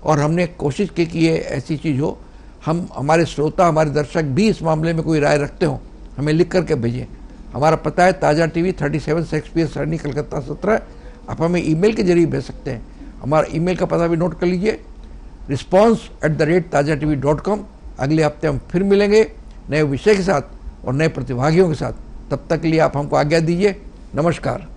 और हमने कोशिश की कि ये ऐसी चीज़ हो, हम हमारे श्रोता, हमारे दर्शक भी इस मामले में कोई राय रखते हो, हमें लिख करके भेजें। हमारा पता है ताज़ा टीवी 37 शेक्सपियर सरनी, कलकत्ता 17। आप हमें ईमेल के जरिए भेज सकते हैं। हमारा ईमेल का पता भी नोट कर लीजिए, response@tajatv.com। अगले हफ्ते हम फिर मिलेंगे नए विषय के साथ और नए प्रतिभागियों के साथ। तब तक के लिए आप हमको आज्ञा दीजिए। नमस्कार।